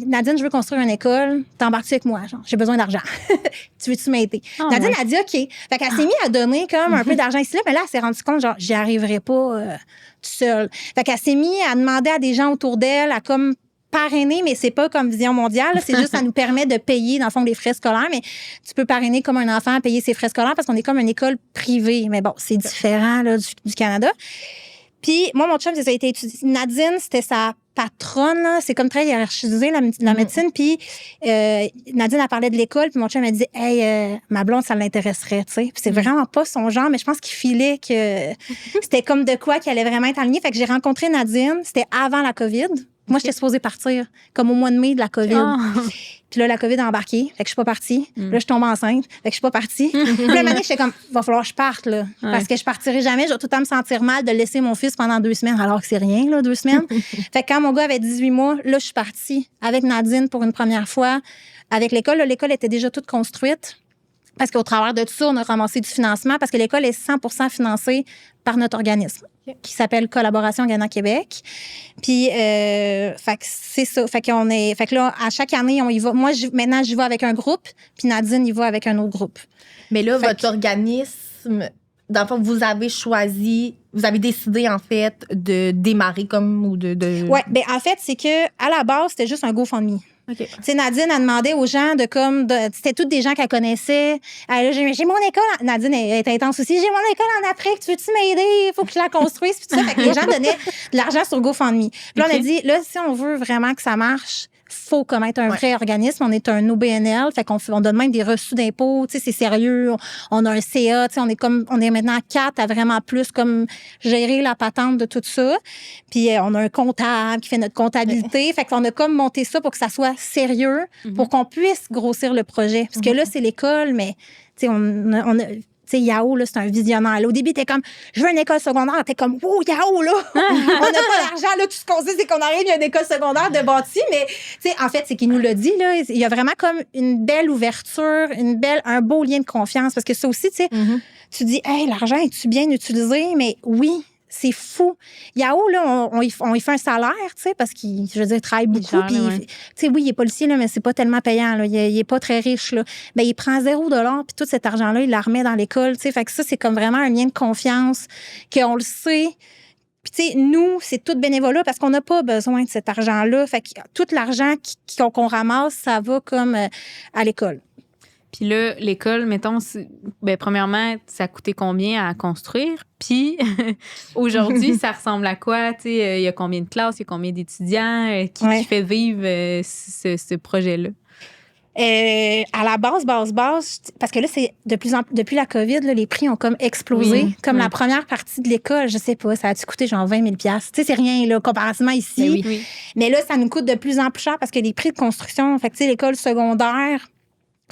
[SPEAKER 3] Nadine, je veux construire une école. T'embarques-tu avec moi? Genre, j'ai besoin d'argent. Tu veux-tu m'aider? Nadine a dit OK. Fait qu'elle s'est mise à donner comme un peu d'argent ici, là. Mais là, elle s'est rendue compte, genre, j'y arriverai pas toute seule. Fait qu'elle s'est mise à demander à des gens autour d'elle à comme parrainer, mais c'est pas comme Vision mondiale. Là. C'est juste, ça nous permet de payer, dans le fond, les frais scolaires. Mais tu peux parrainer comme un enfant à payer ses frais scolaires parce qu'on est comme une école privée. Mais bon, c'est différent là, du Canada. Puis, moi, mon chum, ça a été étudié. Nadine, c'était sa patronne, là. C'est comme très hiérarchisé, la médecine. Puis, Nadine, a parlé de l'école. Puis, mon chum, m'a dit, hey, ma blonde, ça l'intéresserait, tu sais. Puis, c'est vraiment pas son genre, mais je pense qu'il filait que c'était comme de quoi qui allait vraiment être aligné. Fait que j'ai rencontré Nadine. C'était avant la COVID. Moi, j'étais supposée partir, comme au mois de mai de la COVID.
[SPEAKER 2] Oh.
[SPEAKER 3] Puis là, la COVID a embarqué. Fait que je suis pas partie. Là, je tombe enceinte. Fait que je suis pas partie. Puis là, année, j'étais comme, va falloir que je parte, là. Parce que je partirai jamais. Je vais tout le temps me sentir mal de laisser mon fils pendant 2 semaines, alors que c'est rien, là, 2 semaines. Fait que quand mon gars avait 18 mois, là, je suis partie avec Nadine pour une première fois. Avec l'école, là, l'école était déjà toute construite. Parce qu'au travers de tout ça, on a ramassé du financement parce que l'école est 100% financée par notre organisme qui s'appelle Collaboration Ghana-Québec. Puis, fait que c'est ça. Fait que là, à chaque année, on y va. Moi, maintenant, j'y vais avec un groupe, puis Nadine y va avec un autre groupe.
[SPEAKER 1] Mais là, votre organisme, dans le fond, vous avez décidé, en fait, de démarrer comme ou de...
[SPEAKER 3] Ouais, ben en fait, c'est que à la base, c'était juste un GoFundMe.
[SPEAKER 1] Okay.
[SPEAKER 3] Tu sais, Nadine a demandé aux gens c'était toutes des gens qu'elle connaissait. J'ai mon école. Nadine était intense aussi. J'ai mon école en Afrique. Tu veux-tu m'aider? Il faut que je la construise. Puis tout ça. Fait que les gens donnaient de l'argent sur GoFundMe. Puis là, on a dit, là, si on veut vraiment que ça marche, faut commettre un vrai organisme. On est un OBNL, fait qu'on donne même des reçus d'impôts. Tu sais, c'est sérieux. On a un CA. Tu sais, on est maintenant 4 à vraiment plus comme gérer la patente de tout ça. Puis on a un comptable qui fait notre comptabilité. Fait qu'on a comme monté ça pour que ça soit sérieux, pour qu'on puisse grossir le projet. Parce que là, c'est l'école, mais tu sais, on a tu sais, Yao, là, c'est un visionnaire. Là, au début, t'es comme, je veux une école secondaire. T'es comme, oh, Yao, là, on n'a pas d'argent. Là, tout ce qu'on sait, c'est qu'on arrive, il y a une école secondaire de bâti. Mais, tu sais, en fait, c'est qu'il nous l'a dit, là. Il y a vraiment comme une belle ouverture, un beau lien de confiance. Parce que ça aussi, tu sais, tu dis, hey, l'argent, est-tu bien utilisé? Mais oui. C'est fou. Yao, là, on y fait un salaire, tu sais, parce qu'il, je veux dire, travaille beaucoup. Puis, tu sais, oui, il est policier, là, mais c'est pas tellement payant, là. Il est pas très riche, là. Ben, il prend $0, puis tout cet argent-là, il la remet dans l'école, tu sais. Fait que ça, c'est comme vraiment un lien de confiance, qu'on le sait. Puis, tu sais, nous, c'est tout bénévolat parce qu'on n'a pas besoin de cet argent-là. Fait que tout l'argent qu'on ramasse, ça va comme à l'école.
[SPEAKER 2] Puis là, l'école, mettons, premièrement, ça a coûté combien à construire? Puis aujourd'hui, ça ressemble à quoi? Tu sais, il y a combien de classes, il y a combien d'étudiants? Qui fait vivre ce projet-là?
[SPEAKER 3] À la base, parce que là, c'est depuis la COVID, là, les prix ont comme explosé. La première partie de l'école, je sais pas, ça a-tu coûté genre 20 000 $. Tu sais, c'est rien, là, comparativement ici.
[SPEAKER 1] Oui.
[SPEAKER 3] Mais là, ça nous coûte de plus en plus cher parce que les prix de construction, fait que, tu sais, l'école secondaire.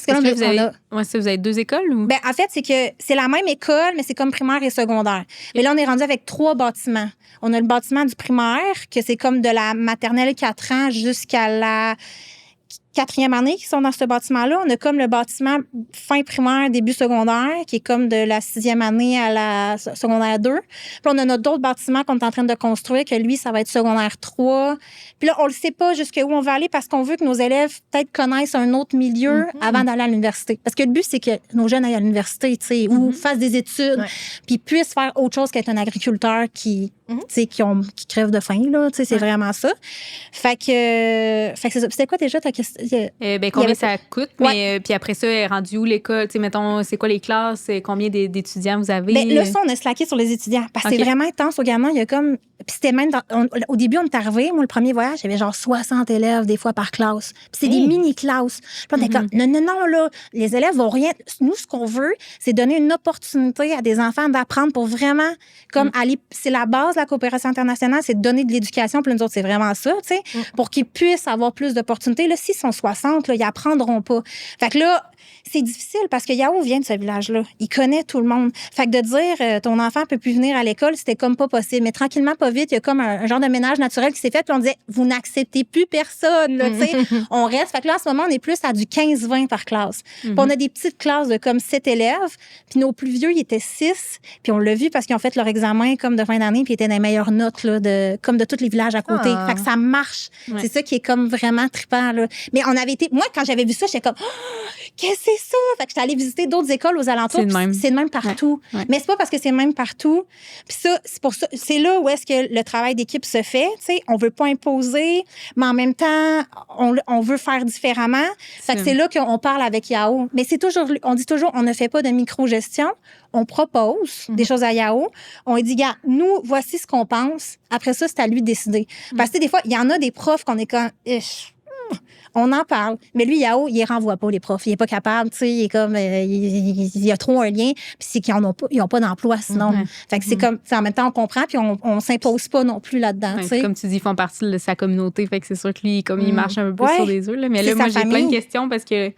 [SPEAKER 2] Parce que là, vous avez 2 écoles? Ou?
[SPEAKER 3] Ben, en fait, c'est que c'est la même école, mais c'est comme primaire et secondaire. Mais là, on est rendu avec 3 bâtiments. On a le bâtiment du primaire, que c'est comme de la maternelle 4 ans jusqu'à la quatrième année qui sont dans ce bâtiment-là. On a comme le bâtiment fin primaire, début secondaire, qui est comme de la 6e année à la secondaire 2. Puis on a notre autre bâtiment qu'on est en train de construire, que lui, ça va être secondaire 3. Puis là, on le sait pas jusqu'où on va aller parce qu'on veut que nos élèves peut-être connaissent un autre milieu avant d'aller à l'université. Parce que le but, c'est que nos jeunes aillent à l'université, tu sais, ou fassent des études, puis puissent faire autre chose qu'être un agriculteur qui crève de faim, là. Tu sais, c'est vraiment ça. Fait que c'est ça. C'était quoi déjà ta question?
[SPEAKER 2] Combien ça coûte? Mais puis après ça, est rendu où l'école? Tu sais, mettons, c'est quoi les classes? Combien d'étudiants vous avez?
[SPEAKER 3] Là, ça, on a slacké sur les étudiants. Parce que c'est vraiment intense au Ghana. Il y a comme... Puis c'était même... au début, on est arrivé. Moi, le premier voyage, j'avais genre 60 élèves des fois par classe. Puis c'est des mini-classes. Puis on était comme, non, là, les élèves vont rien... Nous, ce qu'on veut, c'est donner une opportunité à des enfants d'apprendre pour vraiment comme aller... C'est la base de la coopération internationale, c'est de donner de l'éducation. Puis nous autres, c'est vraiment ça, tu sais, pour qu'ils puissent avoir plus d'opportunités. Là, s'ils sont 60, là, ils apprendront pas. Fait que là, c'est difficile parce que Yao vient de ce village-là. Il connaît tout le monde. Fait que de dire ton enfant peut plus venir à l'école, c'était comme pas possible. Mais tranquillement, pas vite, il y a comme un genre de ménage naturel qui s'est fait. Puis on disait, vous n'acceptez plus personne. Là, tu sais. On reste. Fait que là, en ce moment, on est plus à du 15-20 par classe. Puis on a des petites classes de comme 7 élèves. Puis nos plus vieux, ils étaient 6. Puis on l'a vu parce qu'ils ont fait leur examen comme de fin d'année. Puis ils étaient dans les meilleures notes là, comme de tous les villages à côté. Fait que ça marche. Ouais. C'est ça qui est comme vraiment trippant. Là. Mais on avait été... Moi, quand j'avais vu ça, j'étais comme... Oh, qu'est-ce que c'est ça? Fait que j'étais allée visiter d'autres écoles aux alentours. C'est le même partout. Ouais. Mais c'est pas parce que c'est le même partout. Puis ça, c'est pour ça, c'est là où est-ce que le travail d'équipe se fait. T'sais, on veut pas imposer, mais en même temps, on veut faire différemment. Fait que c'est là qu'on parle avec Yao. Mais c'est toujours, on dit toujours, on ne fait pas de micro-gestion. On propose des choses à Yao. On lui dit, gars, nous, voici ce qu'on pense. Après ça, c'est à lui de décider. Parce que des fois, il y en a des profs qu'on est comme... On en parle. Mais lui, Yao, il renvoie pas les profs. Il est pas capable, tu sais. Il est comme, il y a trop un lien. Puis c'est qu'ils n'ont pas d'emploi, sinon. Fait que c'est comme, en même temps, on comprend, puis on s'impose pas non plus là-dedans, tu sais.
[SPEAKER 2] Comme tu dis, ils font partie de sa communauté. Fait que c'est sûr que lui, comme il marche un peu sur des œufs, là. Mais là, moi, j'ai plein de questions parce que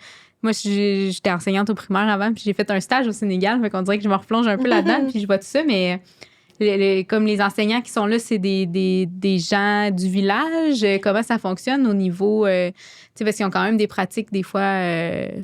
[SPEAKER 2] moi, j'étais enseignante au primaire avant, puis j'ai fait un stage au Sénégal. Fait qu'on dirait que je me replonge un peu là-dedans, puis je vois tout ça, mais... comme les enseignants qui sont là, c'est des gens du village. Comment ça fonctionne au niveau... tu sais, parce qu'ils ont quand même des pratiques, des fois...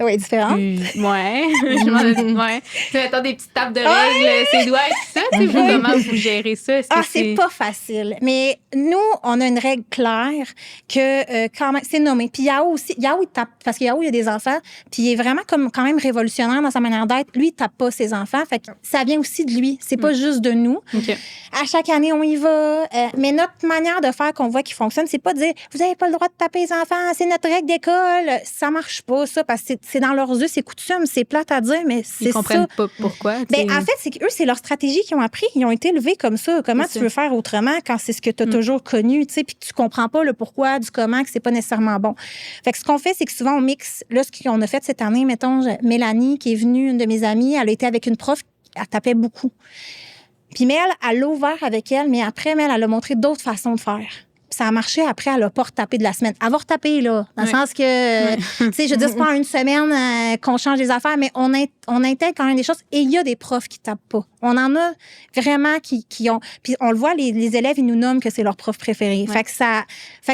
[SPEAKER 3] oui, différentes.
[SPEAKER 2] Ouais. Tu mettons des petites tables de règles, ses doigts et tout ça. Tu sais, comment vous gérez ça?
[SPEAKER 3] C'est pas facile. Mais nous, on a une règle claire que quand même... C'est nommé. Puis Yao aussi... Yao, il tape... Parce que Yao, il a des enfants. Puis il est vraiment comme quand même révolutionnaire dans sa manière d'être. Lui, il tape pas ses enfants. Fait que ça vient aussi de lui. C'est pas juste de nous. Okay. À chaque année, on y va. Mais notre manière de faire qu'on voit qui fonctionne, c'est pas de dire vous avez pas le droit de taper les enfants, c'est notre règle d'école. Ça marche pas, ça, parce que c'est dans leurs yeux, c'est coutume, c'est plate à dire, mais c'est ça.
[SPEAKER 2] Ils comprennent pas pourquoi.
[SPEAKER 3] Ben, en fait, c'est qu'eux, c'est leur stratégie qu'ils ont appris. Ils ont été élevés comme ça. Comment tu veux faire autrement quand c'est ce que tu as toujours connu, tu sais, puis que tu comprends pas le pourquoi, du comment, que c'est pas nécessairement bon. Fait que ce qu'on fait, c'est que souvent, on mixe. Là, ce qu'on a fait cette année, mettons, Mélanie, qui est venue, une de mes amies, elle a été avec une prof, elle tapait beaucoup. Puis Mel, elle l'a ouvert avec elle, mais après, Mel, elle a montré d'autres façons de faire. Puis ça a marché. Après, elle a pas retapé de la semaine. Elle va retaper, là, dans le sens que, tu sais, je veux dire, c'est pas en une semaine qu'on change les affaires, mais on intègre quand même des choses. Et il y a des profs qui tapent pas. On en a vraiment qui ont... Puis on le voit, les élèves, ils nous nomment que c'est leur prof préféré. Fait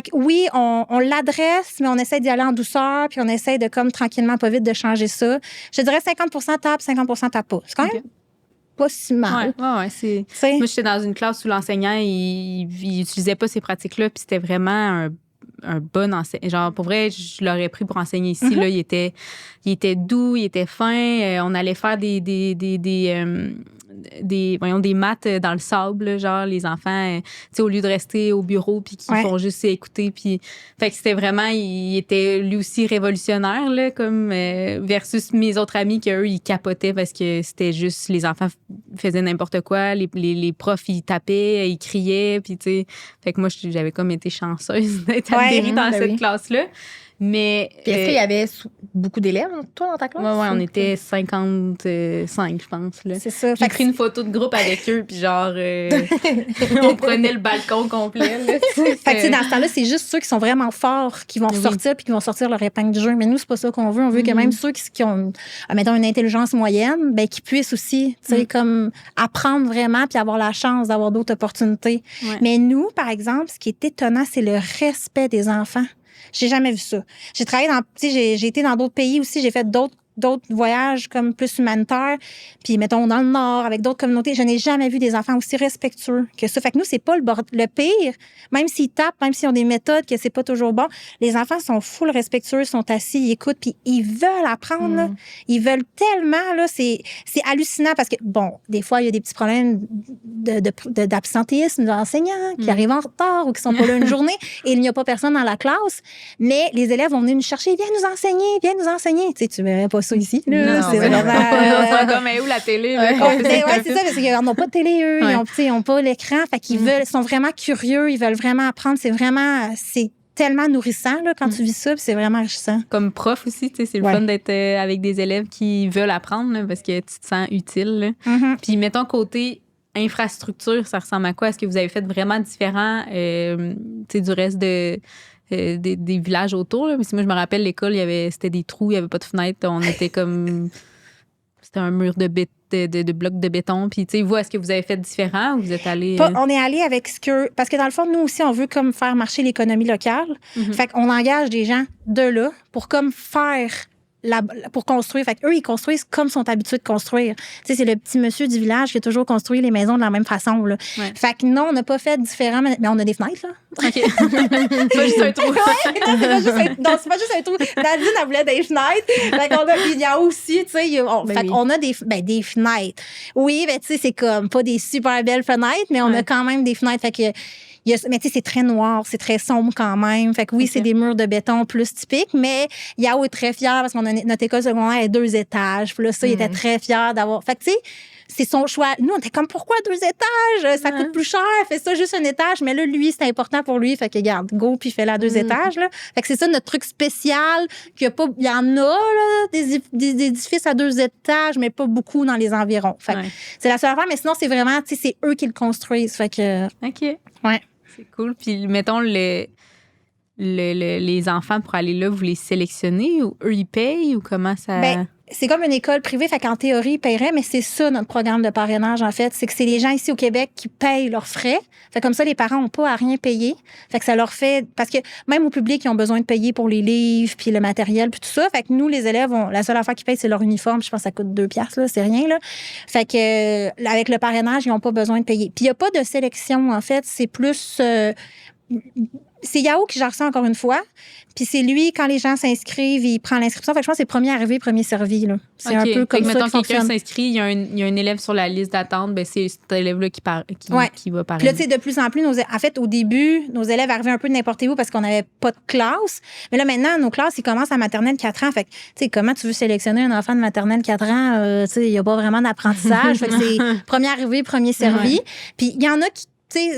[SPEAKER 3] que oui, on l'adresse, mais on essaie d'y aller en douceur, puis on essaie de, comme, tranquillement, pas vite, de changer ça. Je dirais 50% tape, 50% tape pas. C'est quand même... pas si mal.
[SPEAKER 2] Ouais. Moi, j'étais dans une classe où l'enseignant, il utilisait pas ces pratiques-là, puis c'était vraiment un bon enseignant. Genre, pour vrai, je l'aurais pris pour enseigner ici. Là, il était doux, il était fin. On allait faire des maths dans le sable, là, genre les enfants, tu sais, au lieu de rester au bureau puis qu'ils font juste écouter. Puis, fait que c'était vraiment, il était lui aussi révolutionnaire, là, comme versus mes autres amis qu'eux, ils capotaient parce que c'était juste, les enfants faisaient n'importe quoi, les profs, ils tapaient, ils criaient, puis tu sais, fait que moi, j'avais comme été chanceuse d'être atterrie dans cette classe-là. Mais.
[SPEAKER 1] Puis est-ce qu'il y avait beaucoup d'élèves, toi, dans ta classe?
[SPEAKER 2] Oui, on était 55, je pense. Là.
[SPEAKER 3] C'est ça.
[SPEAKER 2] J'ai pris une photo de groupe avec eux, puis genre, on prenait le balcon complet. Là,
[SPEAKER 3] fait que dans ce temps-là, c'est juste ceux qui sont vraiment forts qui vont sortir, puis qui vont sortir leur épingle du jeu. Mais nous, c'est pas ça qu'on veut. On veut que même ceux qui ont, mettons, une intelligence moyenne, ben, qui puissent aussi, tu sais, comme apprendre vraiment, puis avoir la chance d'avoir d'autres opportunités. Ouais. Mais nous, par exemple, ce qui est étonnant, c'est le respect des enfants. J'ai jamais vu ça. J'ai travaillé j'ai été dans d'autres pays aussi, j'ai fait d'autres voyages comme plus humanitaires, puis mettons dans le Nord avec d'autres communautés, je n'ai jamais vu des enfants aussi respectueux que ça. Fait que nous, c'est pas le pire, même s'ils tapent, même s'ils ont des méthodes que c'est pas toujours bon, les enfants sont full respectueux, sont assis, ils écoutent, puis ils veulent apprendre, là. Ils veulent tellement, là, c'est hallucinant parce que, bon, des fois, il y a des petits problèmes d'absentéisme d'enseignants qui arrivent en retard ou qui sont pas là une journée et il n'y a pas personne dans la classe, mais les élèves vont venir nous chercher, viens nous enseigner. Tu sais, tu verrais pas ça ici. Là,
[SPEAKER 2] non,
[SPEAKER 3] c'est vraiment.
[SPEAKER 2] Comme, où la télé?
[SPEAKER 3] Ouais, c'est ça, parce qu'ils n'ont pas de télé, eux. Ils n'ont pas l'écran. Fait qu'ils sont vraiment curieux. Ils veulent vraiment apprendre. C'est tellement nourrissant là, quand tu vis ça. Puis c'est vraiment enrichissant.
[SPEAKER 2] Comme prof aussi, tu sais, c'est le fun d'être avec des élèves qui veulent apprendre là, parce que tu te sens utile. Là. Puis mettons côté infrastructure, ça ressemble à quoi? Est-ce que vous avez fait vraiment différent du reste des villages autour? Là? Parce que moi, je me rappelle, l'école, c'était des trous, il n'y avait pas de fenêtre. On était comme... C'était un mur de blocs de béton. Puis, tu sais, vous, est-ce que vous avez fait différent ou vous êtes allé...
[SPEAKER 3] On est allé avec ce que... Parce que dans le fond, nous aussi, on veut comme faire marcher l'économie locale. Fait qu'on engage des gens de là pour comme faire... pour construire. Fait qu'eux, ils construisent comme ils sont habitués de construire. Tu sais, c'est le petit monsieur du village qui a toujours construit les maisons de la même façon, là. Ouais. Fait que non, on n'a pas fait différent, mais on a des fenêtres, là.
[SPEAKER 2] OK. C'est pas juste un trou.
[SPEAKER 3] C'est pas juste un trou. Nadine, elle voulait des fenêtres. Fait qu'on a, il y a aussi, tu sais, on a des fenêtres. Oui, mais tu sais, c'est comme pas des super belles fenêtres, mais on a quand même des fenêtres. Fait que, mais tu sais, c'est très noir, c'est très sombre quand même. Fait que oui, c'est des murs de béton plus typiques, mais Yao est très fier parce qu'on a notre école secondaire à 2 étages. Puis là, ça, il était très fier d'avoir. Fait que tu sais, c'est son choix. Nous, on était comme, pourquoi 2 étages? Ça coûte plus cher, fais ça juste un étage. Mais là, lui, c'est important pour lui. Fait que, regarde, go, puis fais-la à 2 étages, là. Fait que c'est ça notre truc spécial. Il y en a, là, des édifices à 2 étages, mais pas beaucoup dans les environs. Fait que c'est la seule affaire. Mais sinon, c'est vraiment, tu sais, c'est eux qui le construisent. Fait que.
[SPEAKER 2] OK.
[SPEAKER 3] Ouais.
[SPEAKER 2] C'est cool. Puis, mettons, les enfants, pour aller là, vous les sélectionnez ou eux, ils payent ou comment ça...
[SPEAKER 3] Ben, c'est comme une école privée, fait qu'en théorie, ils paieraient, mais c'est ça notre programme de parrainage, en fait. C'est que c'est les gens ici au Québec qui payent leurs frais. Fait comme ça, les parents n'ont pas à rien payer. Fait que ça leur fait... Parce que même au public, ils ont besoin de payer pour les livres, puis le matériel, puis tout ça. Fait que nous, les élèves, la seule affaire qu'ils payent, c'est leur uniforme. Je pense que ça coûte 2 $, là, c'est rien, là. Fait que avec le parrainage, ils n'ont pas besoin de payer. Puis il n'y a pas de sélection, en fait. C'est plus... c'est Yao qui gère ça encore une fois. Puis c'est lui, quand les gens s'inscrivent, il prend l'inscription. Fait que je pense que c'est premier arrivé, premier servi. Là. C'est un peu comme ça.
[SPEAKER 2] Mettons, quelqu'un s'inscrit, il y a un élève sur la liste d'attente, ben c'est cet élève-là qui va parrainer.
[SPEAKER 3] Puis là, tu sais, de plus en plus, en fait, au début, nos élèves arrivaient un peu de n'importe où parce qu'on n'avait pas de classe. Mais là, maintenant, nos classes, ils commencent à maternelle 4 ans. Fait que, tu sais, comment tu veux sélectionner un enfant de maternelle 4 ans? Tu sais, il n'y a pas vraiment d'apprentissage. Fait que c'est premier arrivé, premier servi. Puis il y en a qui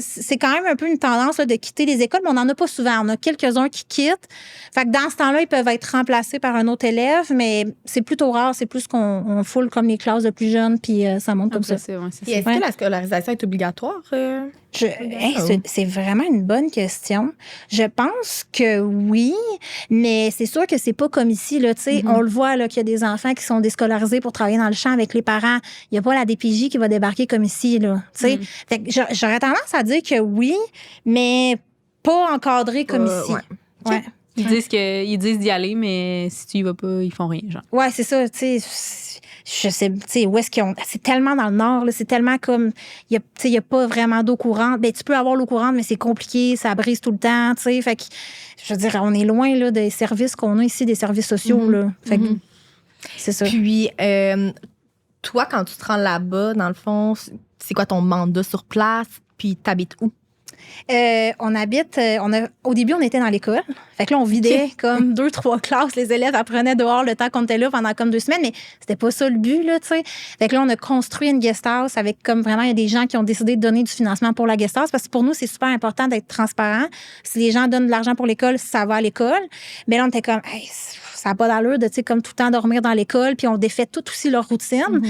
[SPEAKER 3] c'est quand même un peu une tendance là, de quitter les écoles, mais on n'en a pas souvent. On a quelques-uns qui quittent. Fait que dans ce temps-là, ils peuvent être remplacés par un autre élève, mais c'est plutôt rare. C'est plus qu'on foule comme les classes de plus jeunes, puis ça monte comme ça.
[SPEAKER 1] Est-ce que la scolarisation est obligatoire?
[SPEAKER 3] C'est vraiment une bonne question. Je pense que oui, mais c'est sûr que c'est pas comme ici. Là, on le voit là, qu'il y a des enfants qui sont déscolarisés pour travailler dans le champ avec les parents. Il n'y a pas la DPJ qui va débarquer comme ici. Là, fait que j'aurais tendance à dire que oui, mais pas encadré comme ici.
[SPEAKER 2] Ouais. Ils disent d'y aller, mais si tu y vas pas, ils font rien. Genre.
[SPEAKER 3] Ouais, c'est ça. Je sais, tu sais, où est-ce qu'ils ont. C'est tellement dans le nord, là, c'est tellement comme. Il n'y a pas vraiment d'eau courante. Ben, tu peux avoir l'eau courante, mais c'est compliqué, ça brise tout le temps, tu sais. Fait que, je veux dire, on est loin, là, des services qu'on a ici, des services sociaux, là. Fait que, c'est ça.
[SPEAKER 1] Puis, toi, quand tu te rends là-bas, dans le fond, c'est quoi ton mandat sur place? Puis, t'habites où?
[SPEAKER 3] On habite, au début, on était dans l'école. Fait que là, on vidait comme 2-3 classes. Les élèves apprenaient dehors le temps qu'on était là pendant comme 2 semaines, mais c'était pas ça le but, là, tu sais. Fait que là, on a construit une guest house avec comme vraiment, il y a des gens qui ont décidé de donner du financement pour la guest house parce que pour nous, c'est super important d'être transparent. Si les gens donnent de l'argent pour l'école, ça va à l'école. Mais là, on était comme, hey, ça n'a pas d'allure de, tu sais, comme tout le temps dormir dans l'école, puis on défait tout aussi leur routine.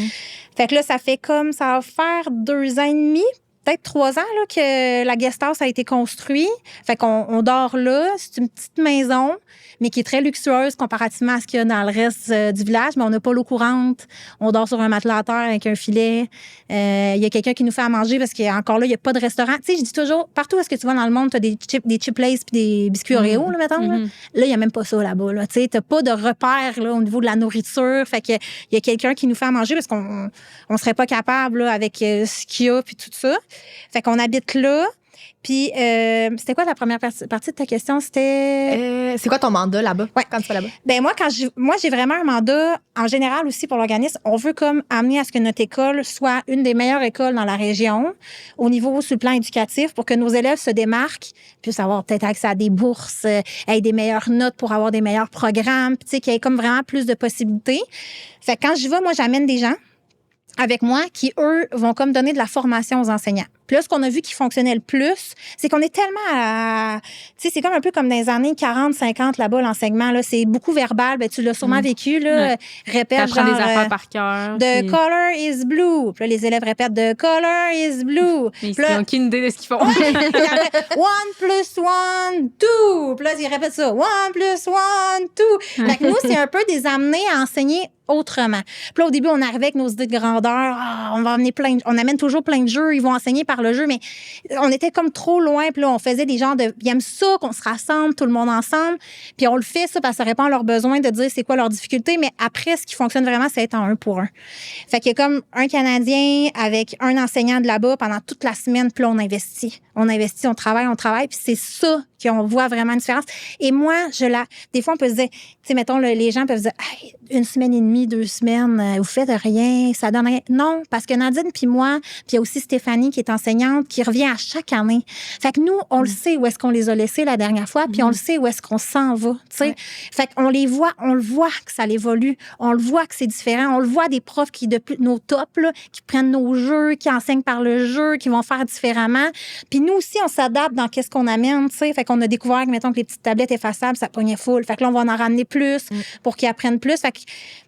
[SPEAKER 3] Fait que là, ça va faire 2 ans et demi. peut-être 3 ans là, que la guest house a été construite. Fait qu'on dort là. C'est une petite maison, mais qui est très luxueuse comparativement à ce qu'il y a dans le reste du village. Mais on n'a pas l'eau courante. On dort sur un matelas à terre avec un filet. Il y a quelqu'un qui nous fait à manger parce qu'encore là, il n'y a pas de restaurant. Tu sais, je dis toujours, partout où est-ce que tu vas dans le monde, tu as des chips Lays puis des biscuits Oreo, là, mettons. Là, il n'y a même pas ça là-bas. Là. Tu n'as pas de repère là, au niveau de la nourriture. Fait qu'il y a quelqu'un qui nous fait à manger parce qu'on ne serait pas capable là, avec ce qu'il y a puis tout ça. Fait qu'on habite là. Puis, c'était quoi la première partie de ta question? C'était...
[SPEAKER 1] c'est quoi ton mandat là-bas?
[SPEAKER 3] Ouais.
[SPEAKER 1] Quand tu vas là-bas?
[SPEAKER 3] Ben moi, j'ai vraiment un mandat, en général aussi pour l'organisme, on veut comme amener à ce que notre école soit une des meilleures écoles dans la région, au niveau sur le plan éducatif, pour que nos élèves se démarquent, puissent avoir peut-être accès à des bourses, aient des meilleures notes pour avoir des meilleurs programmes, tu sais, qu'il y ait comme vraiment plus de possibilités. Fait que quand j'y vais, moi, j'amène des gens avec moi qui, eux, vont comme donner de la formation aux enseignants. Puis là, ce qu'on a vu qui fonctionnait le plus, c'est qu'on est tellement tu sais, c'est comme un peu comme dans les années 40, 50, là-bas, l'enseignement, là. C'est beaucoup verbal. Ben, tu l'as sûrement vécu, là.
[SPEAKER 2] Ouais.
[SPEAKER 3] Répète,
[SPEAKER 2] T'apprends
[SPEAKER 3] genre...
[SPEAKER 2] des affaires par cœur.
[SPEAKER 3] The color is blue. Puis là, les élèves répètent The color is blue.
[SPEAKER 2] Ils
[SPEAKER 3] Puis là,
[SPEAKER 2] n'ont aucune idée de ce qu'ils font.
[SPEAKER 3] puis après, 1 plus 1, 2. Puis là, ils répètent ça. 1 plus 1, 2. Fait que nous, c'est un peu des amener à enseigner autrement. Puis là, au début, on arrivait avec nos idées de grandeur. On va amener on amène toujours plein de jeux. Ils vont enseigner par le jeu, mais on était comme trop loin. Puis là, on faisait des genres de... Ils aiment ça, qu'on se rassemble, tout le monde ensemble. Puis on le fait, ça, parce que ça répond à leurs besoins de dire c'est quoi leurs difficultés. Mais après, ce qui fonctionne vraiment, c'est être en 1 pour 1. Fait qu'il y a comme un Canadien avec un enseignant de là-bas pendant toute la semaine. Puis là, on investit. On travaille. Puis c'est ça qu'on voit vraiment une différence. Et moi, des fois, on peut se dire, tu sais, mettons, les gens peuvent se dire, hey, 1 semaine et demie, 2 semaines, vous faites rien, ça donne rien. Non, parce que Nadine puis moi, puis il y a aussi Stéphanie qui est enseignante, qui revient à chaque année. Fait que nous, on le sait où est-ce qu'on les a laissés la dernière fois, puis on le sait où est-ce qu'on s'en va, tu sais. Ouais. Fait qu'on les voit, on le voit que ça évolue, on le voit que c'est différent, on le voit des profs qui, depuis nos tops, là, qui prennent nos jeux, qui enseignent par le jeu, qui vont faire différemment. Puis nous aussi, on s'adapte dans qu'est-ce qu'on amène, tu sais. Fait qu'on a découvert que, mettons, que les petites tablettes effaçables, ça pognait full. Fait que là, on va en ramener plus pour qu'ils apprennent plus. Fait que,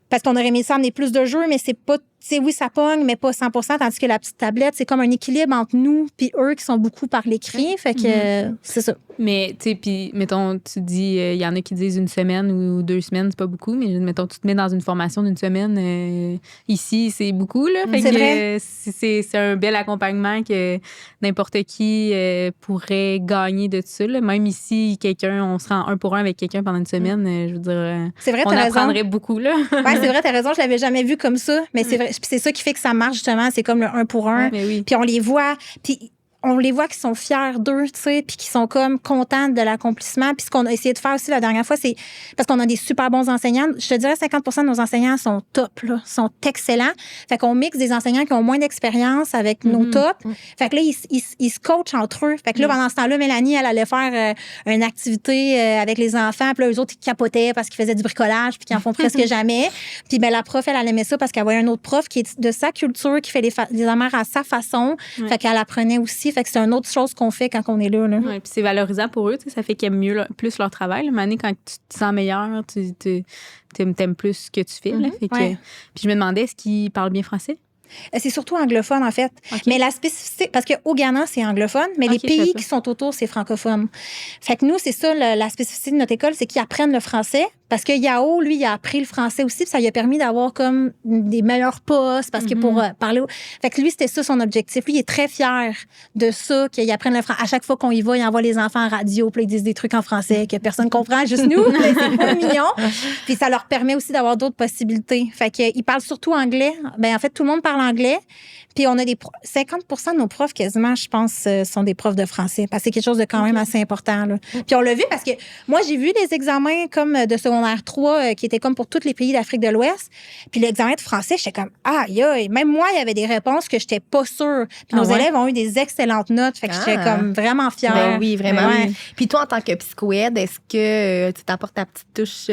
[SPEAKER 3] parce qu'on aurait aimé ça amener plus de jeux, mais c'est pas, tu sais, oui, ça pogne, mais pas 100%, tandis que la petite tablette, c'est comme un équilibre entre nous puis eux qui sont beaucoup par l'écrit. Fait que c'est ça.
[SPEAKER 2] Mais, tu sais, puis, mettons, tu dis, il y en a qui disent 1 semaine ou 2 semaines, c'est pas beaucoup, mais mettons, tu te mets dans une formation d'1 semaine, ici, c'est beaucoup, là. Fait
[SPEAKER 3] c'est
[SPEAKER 2] que
[SPEAKER 3] vrai.
[SPEAKER 2] C'est un bel accompagnement que n'importe qui pourrait gagner de ça, là. Même ici, on se rend 1 pour 1 avec quelqu'un pendant 1 semaine, je veux dire,
[SPEAKER 3] c'est vrai,
[SPEAKER 2] on apprendrait beaucoup, là.
[SPEAKER 3] Oui, c'est vrai, t'as raison, je l'avais jamais vu comme ça, mais c'est vrai, puis c'est ça qui fait que ça marche, justement, c'est comme le 1 pour 1.
[SPEAKER 2] Ouais, oui.
[SPEAKER 3] Puis on les voit, puis on les voit qui sont fiers d'eux, tu sais, puis qui sont comme contents de l'accomplissement. Puis ce qu'on a essayé de faire aussi la dernière fois, c'est parce qu'on a des super bons enseignants. Je te dirais 50% de nos enseignants sont top, là, sont excellents. Fait qu'on mixe des enseignants qui ont moins d'expérience avec nos tops. Fait que là, ils se coachent entre eux. Fait que là, pendant ce temps-là, Mélanie, elle allait faire une activité avec les enfants. Puis là, eux autres, ils capotaient parce qu'ils faisaient du bricolage puis qu'ils en font presque jamais. Puis ben la prof, elle aimait ça parce qu'elle voyait un autre prof qui est de sa culture, qui fait les amères à sa façon. Ouais. Fait qu'elle apprenait aussi. Fait que c'est une autre chose qu'on fait quand on est là.
[SPEAKER 2] Oui, puis c'est valorisant pour eux. Ça fait qu'ils aiment mieux plus leur travail. Mané, quand tu te sens meilleur, tu aimes plus ce que tu fais. Là. Fait que, puis je me demandais, est-ce qu'ils parlent bien français?
[SPEAKER 3] C'est surtout anglophone, en fait. Okay. Mais la spécificité, parce qu'au Ghana, c'est anglophone, mais les pays qui sont autour, c'est francophone. Fait que nous, c'est ça, la spécificité de notre école, c'est qu'ils apprennent le français. Parce que Yao, lui, il a appris le français aussi, puis ça lui a permis d'avoir comme des meilleurs postes, parce que pour parler... Fait que lui, c'était ça son objectif. Lui, il est très fier de ça, qu'il apprenne le français. À chaque fois qu'on y va, il envoie les enfants en radio, puis ils disent des trucs en français que personne comprend, juste nous. C'est pas mignon. Puis ça leur permet aussi d'avoir d'autres possibilités. Fait qu'ils parlent surtout anglais. Ben en fait, tout le monde parle anglais. Puis on a 50% de nos profs, quasiment, je pense, sont des profs de français. Parce que c'est quelque chose de quand même assez important. Là. Puis on l'a vu parce que moi, j'ai vu des examens comme de secondaire 3 qui étaient comme pour tous les pays d'Afrique de l'Ouest. Puis l'examen de français, j'étais comme, aïe, aïe. Même moi, il y avait des réponses que j'étais pas sûre. Puis nos élèves ont eu des excellentes notes. Fait que j'étais comme vraiment fière.
[SPEAKER 1] Ben oui, vraiment. Ouais. Puis toi, en tant que psychoaide, est-ce que tu t'apportes ta petite touche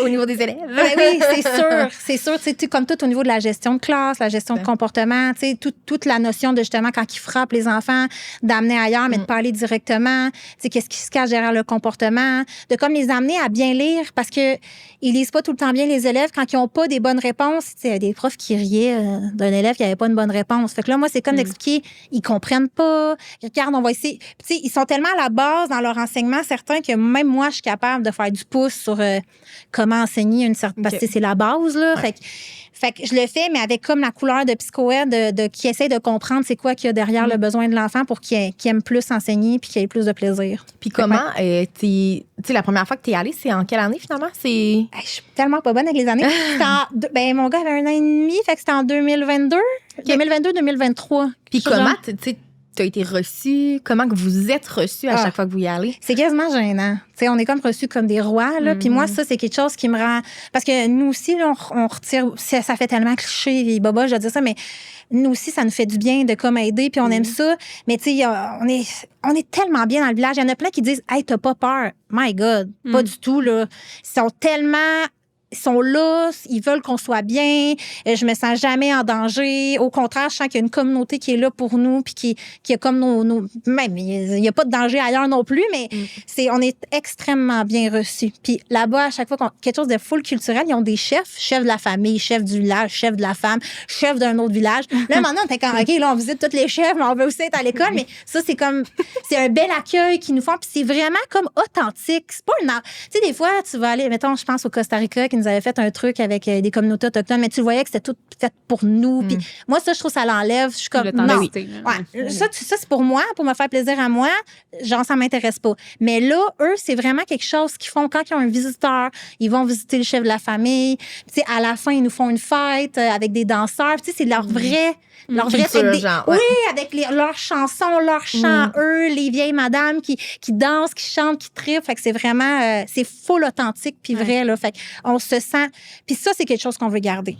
[SPEAKER 1] au niveau des élèves?
[SPEAKER 3] Ben oui, c'est sûr. C'est sûr. Tu sais, comme tout au niveau de la gestion de classe, la gestion de comportement, tu sais, toute la notion de justement quand ils frappent les enfants, d'amener ailleurs, mais de parler directement, tu sais, qu'est-ce qui se cache derrière le comportement, de comme les amener à bien lire parce que ils lisent pas tout le temps bien les élèves quand ils ont pas des bonnes réponses. Il y a des profs qui riaient d'un élève qui avait pas une bonne réponse. Fait que là, moi, c'est comme d'expliquer, ils comprennent pas. Regarde, on va essayer. Puis, tu sais, ils sont tellement à la base dans leur enseignement, certains, que même moi, je suis capable de faire du pouce sur comment enseigner une certaine... Parce que c'est la base, là.
[SPEAKER 1] Ouais.
[SPEAKER 3] Fait que je le fais, mais avec comme la couleur de psychoède qui essaie de comprendre c'est quoi qu'il y a derrière le besoin de l'enfant pour qu'il aime plus enseigner puis qu'il ait plus de plaisir.
[SPEAKER 1] Puis comment, tu sais, la première fois que tu es allée, c'est en quelle année finalement?
[SPEAKER 3] Je suis tellement pas bonne avec les années. Mon gars avait 1 an et demi, fait que c'était en 2022. Okay. 2022-2023.
[SPEAKER 1] Puis comment, tu sais, tu as été reçu? Comment que vous êtes reçu à chaque fois que vous y allez?
[SPEAKER 3] C'est quasiment gênant. T'sais, on est comme reçus comme des rois. Là. Puis moi, ça, c'est quelque chose qui me rend... Parce que nous aussi, là, on retire... Ça fait tellement cliché, les bobas, je vais dire ça, mais nous aussi, ça nous fait du bien de comme aider, puis on aime ça. Mais tu sais, on est tellement bien dans le village. Il y en a plein qui disent « Hey, t'as pas peur? » My God, pas du tout, là. Ils sont là, ils veulent qu'on soit bien. Je me sens jamais en danger. Au contraire, je sens qu'il y a une communauté qui est là pour nous, puis qui a comme même il y a pas de danger ailleurs non plus, mais on est extrêmement bien reçus. Puis là-bas, à chaque fois quelque chose de full culturel, ils ont des chefs de la famille, chef du village, chef de la femme, chef d'un autre village. Là, maintenant, on était comme OK, là, on visite tous les chefs, mais on veut aussi être à l'école, mais ça, c'est un bel accueil qu'ils nous font, puis c'est vraiment comme authentique. C'est pas tu sais, des fois, tu vas aller, mettons, je pense au Costa Rica, qui nous avait fait un truc avec des communautés autochtones, mais tu voyais que c'était tout fait pour nous. Puis moi, ça, je trouve ça l'enlève. Je suis comme, non. Ouais. Ça, c'est pour moi, pour me faire plaisir à moi. Genre, ça m'intéresse pas. Mais là, eux, c'est vraiment quelque chose qu'ils font quand ils ont un visiteur. Ils vont visiter le chef de la famille. Tu sais, à la fin, ils nous font une fête avec des danseurs. Tu sais, c'est leur vrai... Leur vrai, oui, avec leurs chansons, leurs chants, eux, les vieilles madames qui dansent, qui chantent, qui trippent. Fait que c'est vraiment, c'est full authentique puis vrai, là. Fait qu'on se sent. Puis ça, c'est quelque chose qu'on veut garder.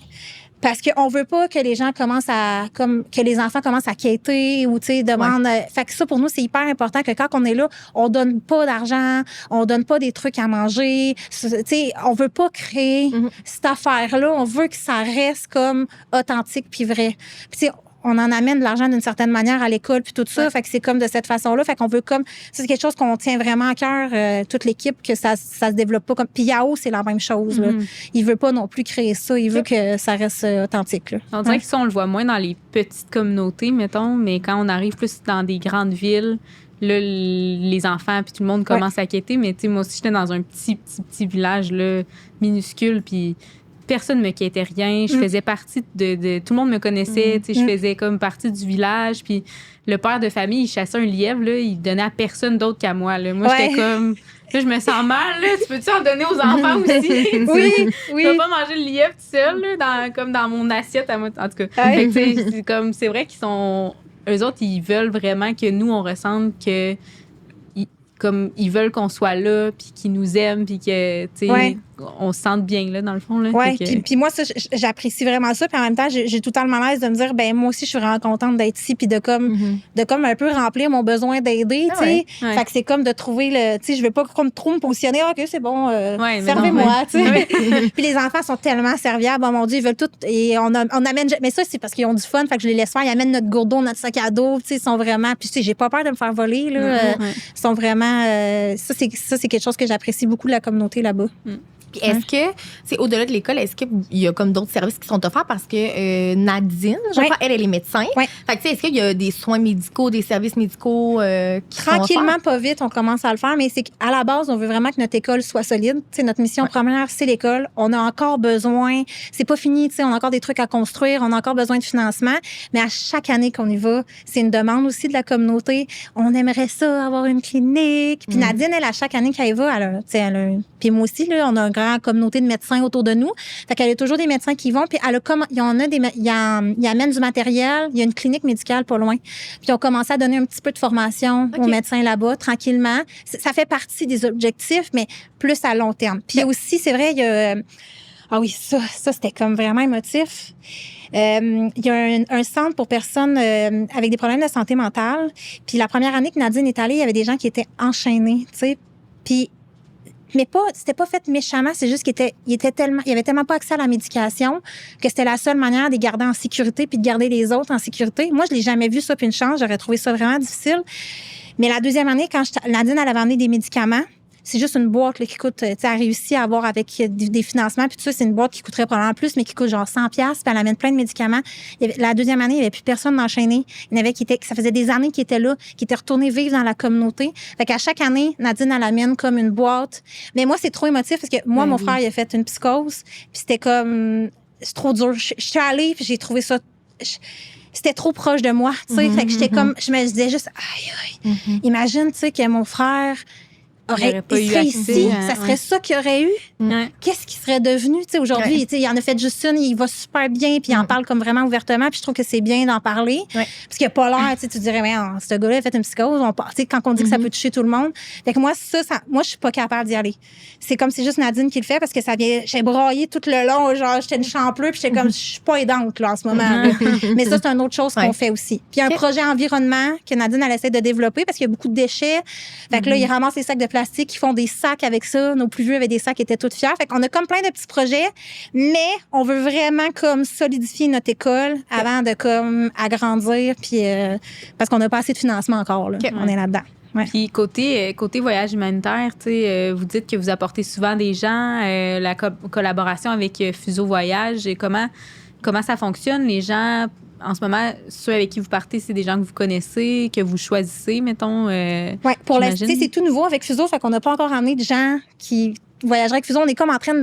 [SPEAKER 3] Parce qu'on veut pas que les gens que les enfants commencent à quêter ou, tu sais, demandent. Fait que ça, pour nous, c'est hyper important que quand on est là, on donne pas d'argent, on donne pas des trucs à manger. Tu sais, on veut pas créer cette affaire-là. On veut que ça reste comme authentique puis vrai. Puis, tu sais, on en amène de l'argent d'une certaine manière à l'école puis tout ça. Ouais. Fait que c'est comme de cette façon-là. Fait qu'on veut comme... Ça, c'est quelque chose qu'on tient vraiment à cœur, toute l'équipe, que ça se développe pas comme... Puis Yao, c'est la même chose, là. Il veut pas non plus créer ça. Il veut que ça reste authentique, là.
[SPEAKER 2] On dirait que ça, on le voit moins dans les petites communautés, mettons, mais quand on arrive plus dans des grandes villes, là, les enfants puis tout le monde commence à quêter. Mais tu sais, moi aussi, j'étais dans un petit village, là, minuscule, puis... Personne ne me quittait rien. Je faisais partie de... Tout le monde me connaissait. Je faisais comme partie du village. Puis le père de famille, il chassait un lièvre. Là, il donnait à personne d'autre qu'à moi. Là. Moi, j'étais comme... Là, je me sens mal. Là. Tu peux-tu en donner aux enfants aussi? Oui. Je peux pas manger le lièvre tout seul, là, comme dans mon assiette à moi. En tout cas, fait que, c'est vrai qu'ils sont... Eux autres, ils veulent vraiment que nous, on ressente que... Comme ils veulent qu'on soit là, puis qu'ils nous aiment, puis que, tu sais, on se sente bien, là, dans le fond.
[SPEAKER 3] Oui, puis moi, ça, j'apprécie vraiment ça. Puis en même temps, j'ai tout le temps le malaise de me dire, ben moi aussi, je suis vraiment contente d'être ici, puis de comme un peu remplir mon besoin d'aider, tu sais. Fait que c'est comme de trouver le... Tu sais, je veux pas comme trop me positionner. OK, c'est bon, servez-moi, tu sais. Puis les enfants sont tellement serviables. Oh mon Dieu, ils veulent tout... Et on amène... Mais ça, c'est parce qu'ils ont du fun. Fait que je les laisse faire. Ils amènent notre gourdon, notre sac à dos. Tu sais, ils sont vraiment... Puis tu sais, j'ai pas peur de me faire voler, là. Ils sont vraiment... ça, c'est quelque chose que j'apprécie beaucoup de la communauté là-bas.
[SPEAKER 1] Puis est-ce que, c'est au-delà de l'école, est-ce qu'il y a comme d'autres services qui sont offerts? Parce que Nadine, je crois, elle est médecin. Fait que, tu sais, est-ce qu'il y a des soins médicaux, des services médicaux qui
[SPEAKER 3] tranquillement,
[SPEAKER 1] sont
[SPEAKER 3] pas vite, on commence à le faire, mais c'est qu'à la base, on veut vraiment que notre école soit solide. Tu sais, notre mission première, c'est l'école. On a encore besoin, c'est pas fini, tu sais, on a encore des trucs à construire, on a encore besoin de financement, mais à chaque année qu'on y va, c'est une demande aussi de la communauté. On aimerait ça, avoir une clinique. Puis Nadine, elle, à chaque année qu'elle y va, puis moi aussi, là, on a une grande communauté de médecins autour de nous. Fait qu'elle a toujours des médecins qui vont, puis il amène du matériel. Il y a une clinique médicale pas loin. Puis on commence à donner un petit peu de formation aux médecins là-bas, tranquillement. Ça fait partie des objectifs, mais plus à long terme. Puis aussi, c'est vrai, il y a... Ah oui, ça c'était comme vraiment émotif. Il y a un centre pour personnes avec des problèmes de santé mentale. Puis la première année que Nadine est allée, il y avait des gens qui étaient enchaînés, tu sais. Puis c'était pas fait méchamment, c'est juste qu'il y avait tellement pas accès à la médication que c'était la seule manière de les garder en sécurité puis de garder les autres en sécurité. Moi, je l'ai jamais vu ça, puis une chance, j'aurais trouvé ça vraiment difficile. Mais la deuxième année, quand Nadine, elle avait amené des médicaments, c'est juste une boîte là, qui coûte, tu sais, elle a réussi à avoir avec des financements, puis tout ça, c'est une boîte qui coûterait probablement plus, mais qui coûte genre 100$, puis elle amène plein de médicaments. La deuxième année, il n'y avait plus personne d'enchaîné. Il y en avait ça faisait des années qu'ils étaient là, qui étaient retournés vivre dans la communauté. Fait qu'à chaque année, Nadine, elle amène comme une boîte. Mais moi, c'est trop émotif parce que moi, mon frère, il a fait une psychose, puis c'était comme, c'est trop dur. Je suis allée, puis j'ai trouvé ça... C'était trop proche de moi, tu sais. Fait que j'étais comme, je me disais juste, aïe. Imagine, tu sais, que mon frère aurait réussi, ça serait ça qu'il aurait eu. Qu'est-ce qu'il serait devenu? Tu sais, aujourd'hui, tu sais, il en a fait juste une, il va super bien, puis il en parle comme vraiment ouvertement, puis je trouve que c'est bien d'en parler. Parce qu'il n'y a pas l'air, tu sais, tu dirais, mais ce gars-là a fait une psychose. Tu sais, quand on dit que ça peut toucher tout le monde. Fait que moi, moi, je suis pas capable d'y aller. C'est comme c'est juste Nadine qui le fait parce que j'ai braillé tout le long, genre, j'étais une champleur, puis j'étais comme, je suis pas aidante, là, en ce moment. Mais ça, c'est une autre chose qu'on fait aussi. Puis il y a un projet environnement que Nadine, elle essaie de développer parce qu'il y a beaucoup de déchets. Fait que là, ils ramassent les sacs de plastique, ils font des sacs avec ça. Nos plus vieux avaient des sacs qui étaient tous fiers. Fait qu'on a comme plein de petits projets, mais on veut vraiment comme solidifier notre école avant de comme agrandir, puis parce qu'on n'a pas assez de financement encore. Là. On est là-dedans. Ouais.
[SPEAKER 2] Puis côté voyage humanitaire, vous dites que vous apportez souvent des gens, la collaboration avec Fuseau Voyage, comment ça fonctionne? Les gens, en ce moment, ceux avec qui vous partez, c'est des gens que vous connaissez, que vous choisissez, mettons?
[SPEAKER 3] Oui, pour l'instant, c'est tout nouveau avec Fuseau, fait qu'on n'a pas encore amené de gens qui voyageraient avec Fuseau. On est comme en train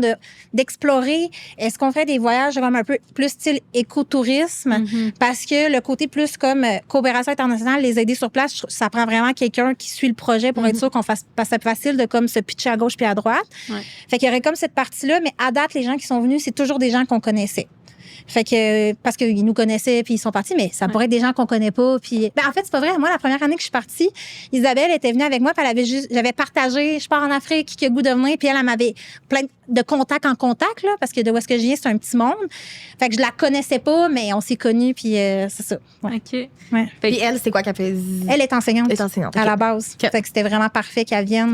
[SPEAKER 3] d'explorer. Est-ce qu'on fait des voyages comme un peu plus style écotourisme? Parce que le côté plus comme coopération internationale, les aider sur place, ça prend vraiment quelqu'un qui suit le projet pour être sûr qu'on fasse pas ça facile de comme se pitcher à gauche puis à droite. Fait qu'il y aurait comme cette partie-là, mais à date, les gens qui sont venus, c'est toujours des gens qu'on connaissait. Fait que, parce qu'ils nous connaissaient puis ils sont partis, mais ça pourrait être des gens qu'on connaît pas. Puis, en fait, c'est pas vrai. Moi, la première année que je suis partie, Isabelle était venue avec moi puis j'avais partagé, je pars en Afrique, qui a goût de venir, puis elle m'avait plein de contacts en contact, là, parce que de où est-ce que je viens, c'est un petit monde. Fait que je la connaissais pas, mais on s'est connus puis c'est ça. Ouais.
[SPEAKER 2] OK.
[SPEAKER 1] Ouais. Puis elle, c'est quoi qu'elle fait?
[SPEAKER 3] Elle est enseignante. À la base.
[SPEAKER 1] Okay.
[SPEAKER 3] Fait que c'était vraiment parfait qu'elle vienne.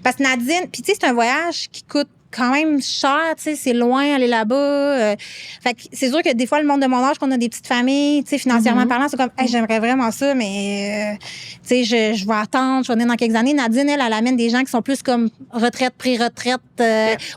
[SPEAKER 3] Parce que Nadine, puis tu sais, c'est un voyage qui coûte quand même cher, tu sais, c'est loin aller là-bas. Fait que c'est sûr que des fois, le monde de mon âge, qu'on a des petites familles, tu sais, financièrement parlant, c'est comme, hey, j'aimerais vraiment ça, mais, tu sais, je vais attendre, je vais venir dans quelques années. Nadine, elle amène des gens qui sont plus comme retraite, pré-retraite,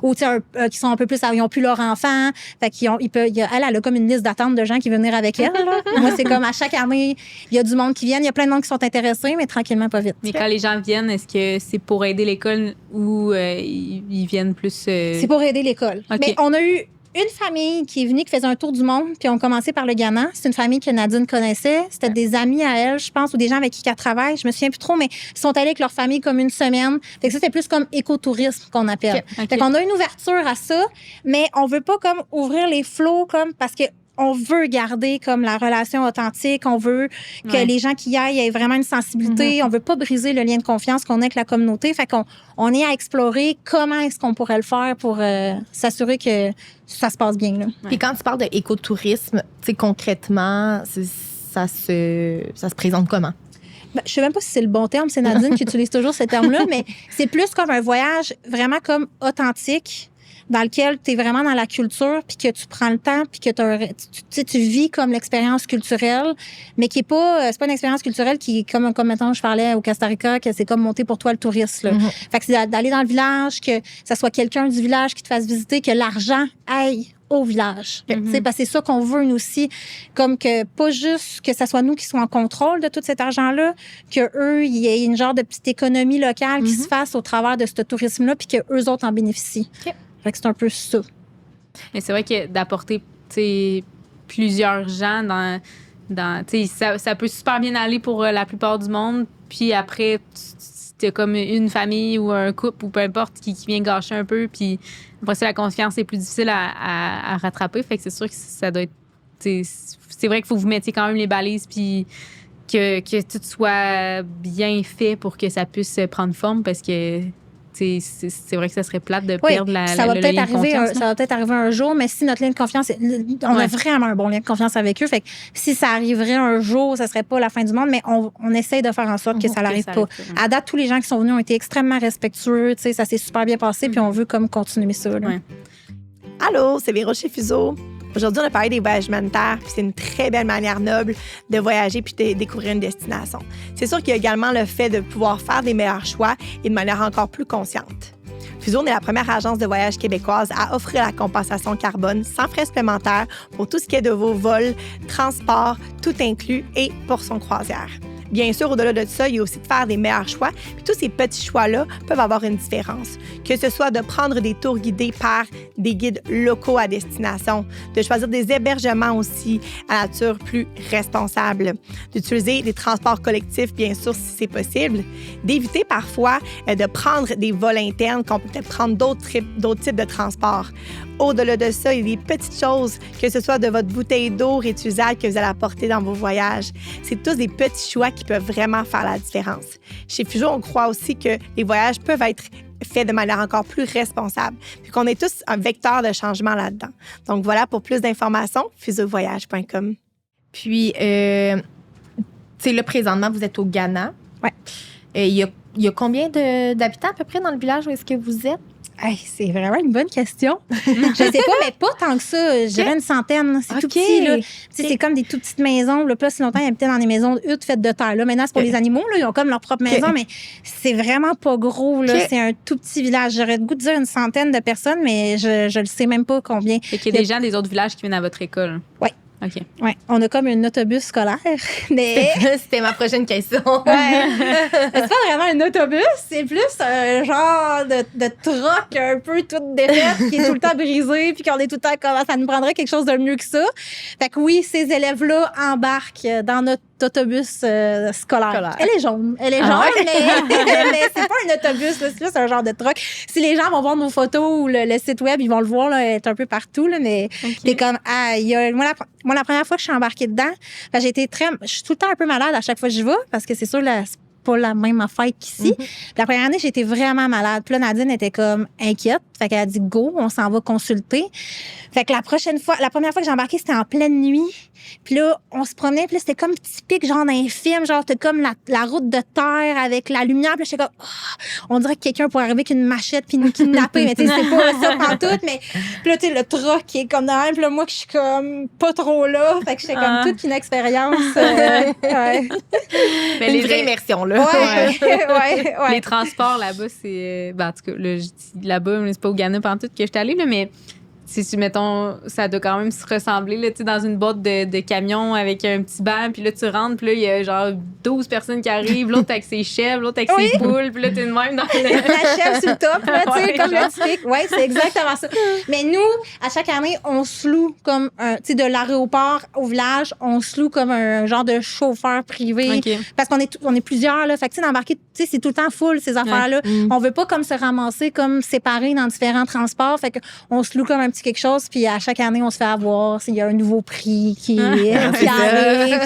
[SPEAKER 3] ou, tu sais, qui sont un peu plus, ils ont plus leur enfant. Fait elle a comme une liste d'attente de gens qui veulent venir avec elle, là. Moi, c'est comme à chaque année, il y a du monde qui vient, il y a plein de monde qui sont intéressés, mais tranquillement, pas vite.
[SPEAKER 2] Mais quand les gens viennent, est-ce que c'est pour aider l'école ou ils viennent plus...
[SPEAKER 3] C'est pour aider l'école. Okay. Mais on a eu une famille qui est venue, qui faisait un tour du monde, puis on commençait par le Ghana. C'est une famille que Nadine connaissait. C'était des amis à elle, je pense, ou des gens avec qui elle travaille. Je me souviens plus trop, mais ils sont allés avec leur famille comme une semaine. Fait que ça, c'était plus comme écotourisme qu'on appelle. Okay. Fait qu'on a une ouverture à ça, mais on veut pas comme ouvrir les flots comme parce que on veut garder comme la relation authentique, on veut que les gens qui y aillent aient vraiment une sensibilité, on veut pas briser le lien de confiance qu'on a avec la communauté. Fait qu'on est à explorer comment est-ce qu'on pourrait le faire pour s'assurer que ça se passe bien. Là.
[SPEAKER 1] Puis quand tu parles d'écotourisme, tu sais, concrètement, ça se présente comment?
[SPEAKER 3] Ben, je sais même pas si c'est le bon terme, c'est Nadine qui utilise toujours ce terme-là, mais c'est plus comme un voyage vraiment comme authentique, dans lequel tu es vraiment dans la culture, puis que tu prends le temps, puis que tu vis comme l'expérience culturelle, mais qui est pas... C'est pas une expérience culturelle qui est comme maintenant, je parlais au Costa Rica, que c'est comme monter pour toi le touriste. Là. Fait que c'est d'aller dans le village, que ça soit quelqu'un du village qui te fasse visiter, que l'argent aille au village. Parce que c'est ça qu'on veut, nous aussi. Comme que, pas juste que ça soit nous qui soient en contrôle de tout cet argent-là, qu'eux, il y ait une genre de petite économie locale qui se fasse au travers de ce tourisme-là, puis qu'eux autres en bénéficient. Fait que c'est un peu ça.
[SPEAKER 2] Mais c'est vrai que d'apporter plusieurs gens dans ça peut super bien aller pour la plupart du monde. Puis après, t'as comme une famille ou un couple ou peu importe qui vient gâcher un peu. Puis après ça, la confiance est plus difficile à rattraper. Fait que c'est sûr que ça doit être... C'est vrai qu'il faut que vous mettiez quand même les balises puis que tout soit bien fait pour que ça puisse prendre forme parce que... C'est vrai que ça serait plate de perdre le lien de confiance.
[SPEAKER 3] Ça va peut-être arriver un jour, mais si notre lien de confiance... On a vraiment un bon lien de confiance avec eux. Fait que si ça arriverait un jour, ça serait pas la fin du monde, mais on essaye de faire en sorte que ça n'arrive pas. À date, tous les gens qui sont venus ont été extrêmement respectueux. Ça s'est super bien passé, puis on veut comme continuer ça. Là.
[SPEAKER 4] Allô, c'est Véro chez Fuseau. Aujourd'hui, on a parlé des voyages humanitaires, puis c'est une très belle manière noble de voyager puis de découvrir une destination. C'est sûr qu'il y a également le fait de pouvoir faire des meilleurs choix et de manière encore plus consciente. Fuseau est la première agence de voyage québécoise à offrir la compensation carbone sans frais supplémentaires pour tout ce qui est de vos vols, transports, tout inclus et portions croisière. Bien sûr, au-delà de ça, il y a aussi de faire des meilleurs choix. Puis tous ces petits choix-là peuvent avoir une différence. Que ce soit de prendre des tours guidés par des guides locaux à destination, de choisir des hébergements aussi à nature plus responsable, d'utiliser des transports collectifs, bien sûr, si c'est possible, d'éviter parfois de prendre des vols internes, qu'on peut peut-être prendre d'autres types de transports. Au-delà de ça, il y a des petites choses, que ce soit de votre bouteille d'eau réutilisable que vous allez apporter dans vos voyages. C'est tous des petits choix qui peuvent vraiment faire la différence. Chez Fuseau, on croit aussi que les voyages peuvent être faits de manière encore plus responsable, puis qu'on est tous un vecteur de changement là-dedans. Donc voilà, pour plus d'informations, fuseauvoyage.com.
[SPEAKER 1] Puis, tu sais, là, présentement, vous êtes au Ghana.
[SPEAKER 3] Ouais.
[SPEAKER 1] Il y a combien d'habitants à peu près dans le village où est-ce que vous êtes?
[SPEAKER 3] Hey, c'est vraiment une bonne question. Je sais pas, mais pas tant que ça. Je dirais une centaine. C'est tout petit. Là. C'est comme des tout petites maisons. Là, si longtemps, ils habitaient dans des maisons de huttes faites de terre. Là. Maintenant, c'est pour les animaux. Là. Ils ont comme leur propre maison, mais c'est vraiment pas gros. Là. C'est un tout petit village. J'aurais le goût de dire une centaine de personnes, mais je le sais même pas combien.
[SPEAKER 2] Et qu'il y a des gens des autres villages qui viennent à votre école.
[SPEAKER 3] Oui.
[SPEAKER 2] OK.
[SPEAKER 3] Ouais, on a comme un autobus scolaire. Mais
[SPEAKER 1] c'était ma prochaine question.
[SPEAKER 3] Ouais. C'est pas vraiment un autobus, c'est plus un genre de troc un peu toute défaite qui est tout le temps brisé puis qu'on est tout le temps comme ça nous prendrait quelque chose de mieux que ça. Fait que oui, ces élèves-là embarquent dans notre autobus scolaire. Elle est jaune, mais c'est pas un autobus, là, c'est plus un genre de troc. Si les gens vont voir nos photos ou le site web, ils vont le voir, là, elle est un peu partout, là, mais t'es comme, moi, la première fois que je suis embarquée dedans, je suis tout le temps un peu malade à chaque fois que j'y vais, parce que c'est sûr, c'est pas la même affaire qu'ici. La première année, j'étais vraiment malade. Puis là, Nadine était comme inquiète. Fait qu'elle a dit, go, on s'en va consulter. Fait que la première fois que j'ai embarqué, c'était en pleine nuit. Puis là, on se promenait, puis là, c'était comme typique, genre d'un film, genre, t'as comme la route de terre avec la lumière. Puis là, j'étais comme, on dirait que quelqu'un pourrait arriver avec une machette puis nous kidnapper. Mais tu sais, c'est pas ça pantoute. Mais puis là, tu sais, le truck qui est comme dans même. Puis là, moi, que je suis comme pas trop là. Fait que j'étais comme toute une expérience.
[SPEAKER 1] Ouais. Mais une vraie immersion, là.
[SPEAKER 3] Ouais.
[SPEAKER 2] Les transports là-bas, c'est. En tout cas, là, je dis là-bas, mais c'est pas au Ghana pantoute que je suis allée, là, mais. Si, mettons, ça doit quand même se ressembler, là, tu sais, dans une boîte de camion avec un petit banc, puis là, tu rentres, puis là, il y a genre 12 personnes qui arrivent, l'autre avec ses chèvres, l'autre avec ses poules, puis là, t'es de même dans le...
[SPEAKER 3] La chèvre sur le top, là, tu sais, comme le typique. Oui, c'est exactement ça. Mais nous, à chaque année, on se loue comme, tu sais, de l'aéroport au village, on se loue comme un genre de chauffeur privé.
[SPEAKER 2] Okay.
[SPEAKER 3] Parce qu'on est plusieurs, là. Fait que, tu sais, d'embarquer, tu sais, c'est tout le temps full, ces affaires-là. On veut pas comme se ramasser, comme séparés dans différents transports. Fait qu'on se loue comme un petit quelque chose, puis à chaque année, on se fait avoir s'il y a un nouveau prix qui arrive, puis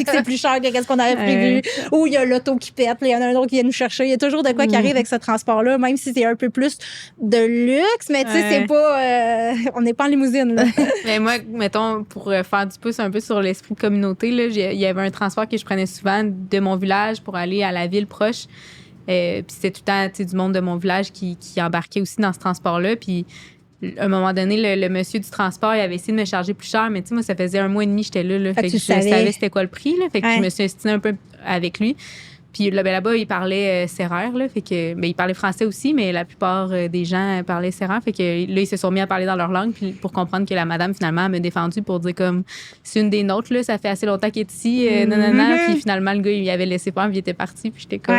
[SPEAKER 3] que c'est plus cher que ce qu'on avait prévu, ou il y a l'auto qui pète, il y en a un autre qui vient nous chercher. Il y a toujours de quoi qui arrive avec ce transport-là, même si c'est un peu plus de luxe, mais tu sais, c'est pas... on n'est pas en limousine, là.
[SPEAKER 2] Mais moi, mettons, pour faire du pouce un peu sur l'esprit de communauté, là, il y avait un transport que je prenais souvent de mon village pour aller à la ville proche. Puis c'était tout le temps du monde de mon village qui embarquait aussi dans ce transport-là, puis à un moment donné, le monsieur du transport, il avait essayé de me charger plus cher, mais tu sais, moi, ça faisait 1 mois et demi que j'étais là. Fait que je savais c'était quoi le prix, là. Fait que je me suis estimée un peu avec lui. Puis là-bas, il parlait sérère, là. Fait que, il parlait français aussi, mais la plupart des gens parlaient sérère. Fait que là, ils se sont mis à parler dans leur langue puis pour comprendre que la madame, finalement, m'a défendu pour dire comme, c'est une des nôtres, là, ça fait assez longtemps qu'il est ici, Puis finalement, le gars, il avait laissé faire, puis il était parti, puis j'étais comme...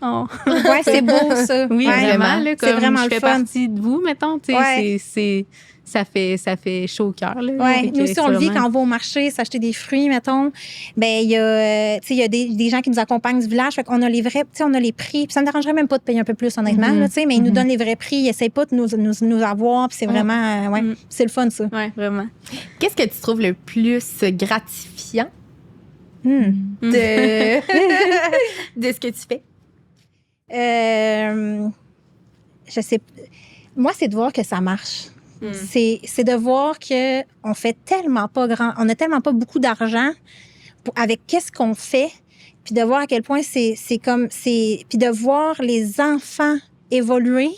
[SPEAKER 2] Oh.
[SPEAKER 3] Ouais, c'est beau, ça.
[SPEAKER 2] Oui, vraiment, là, comme
[SPEAKER 3] c'est vraiment
[SPEAKER 2] je fais partie de vous, mettons, tu sais, ça fait chaud au cœur.
[SPEAKER 3] Oui, nous aussi, on le vit quand on va au marché, s'acheter des fruits, mettons. Ben, il y a des gens qui nous accompagnent du village. Fait qu'on a les vrais, on a les prix. Puis ça ne me dérangerait même pas de payer un peu plus, honnêtement, là, mais ils nous donnent les vrais prix. Ils n'essayent pas de nous avoir. Puis c'est vraiment, c'est le fun, ça.
[SPEAKER 2] Oui, vraiment.
[SPEAKER 1] Qu'est-ce que tu trouves le plus gratifiant de ce que tu fais?
[SPEAKER 3] Je sais. Moi, c'est de voir que ça marche. C'est de voir que on fait tellement pas on a tellement pas beaucoup d'argent avec qu'est-ce qu'on fait, puis de voir à quel point puis de voir les enfants évoluer,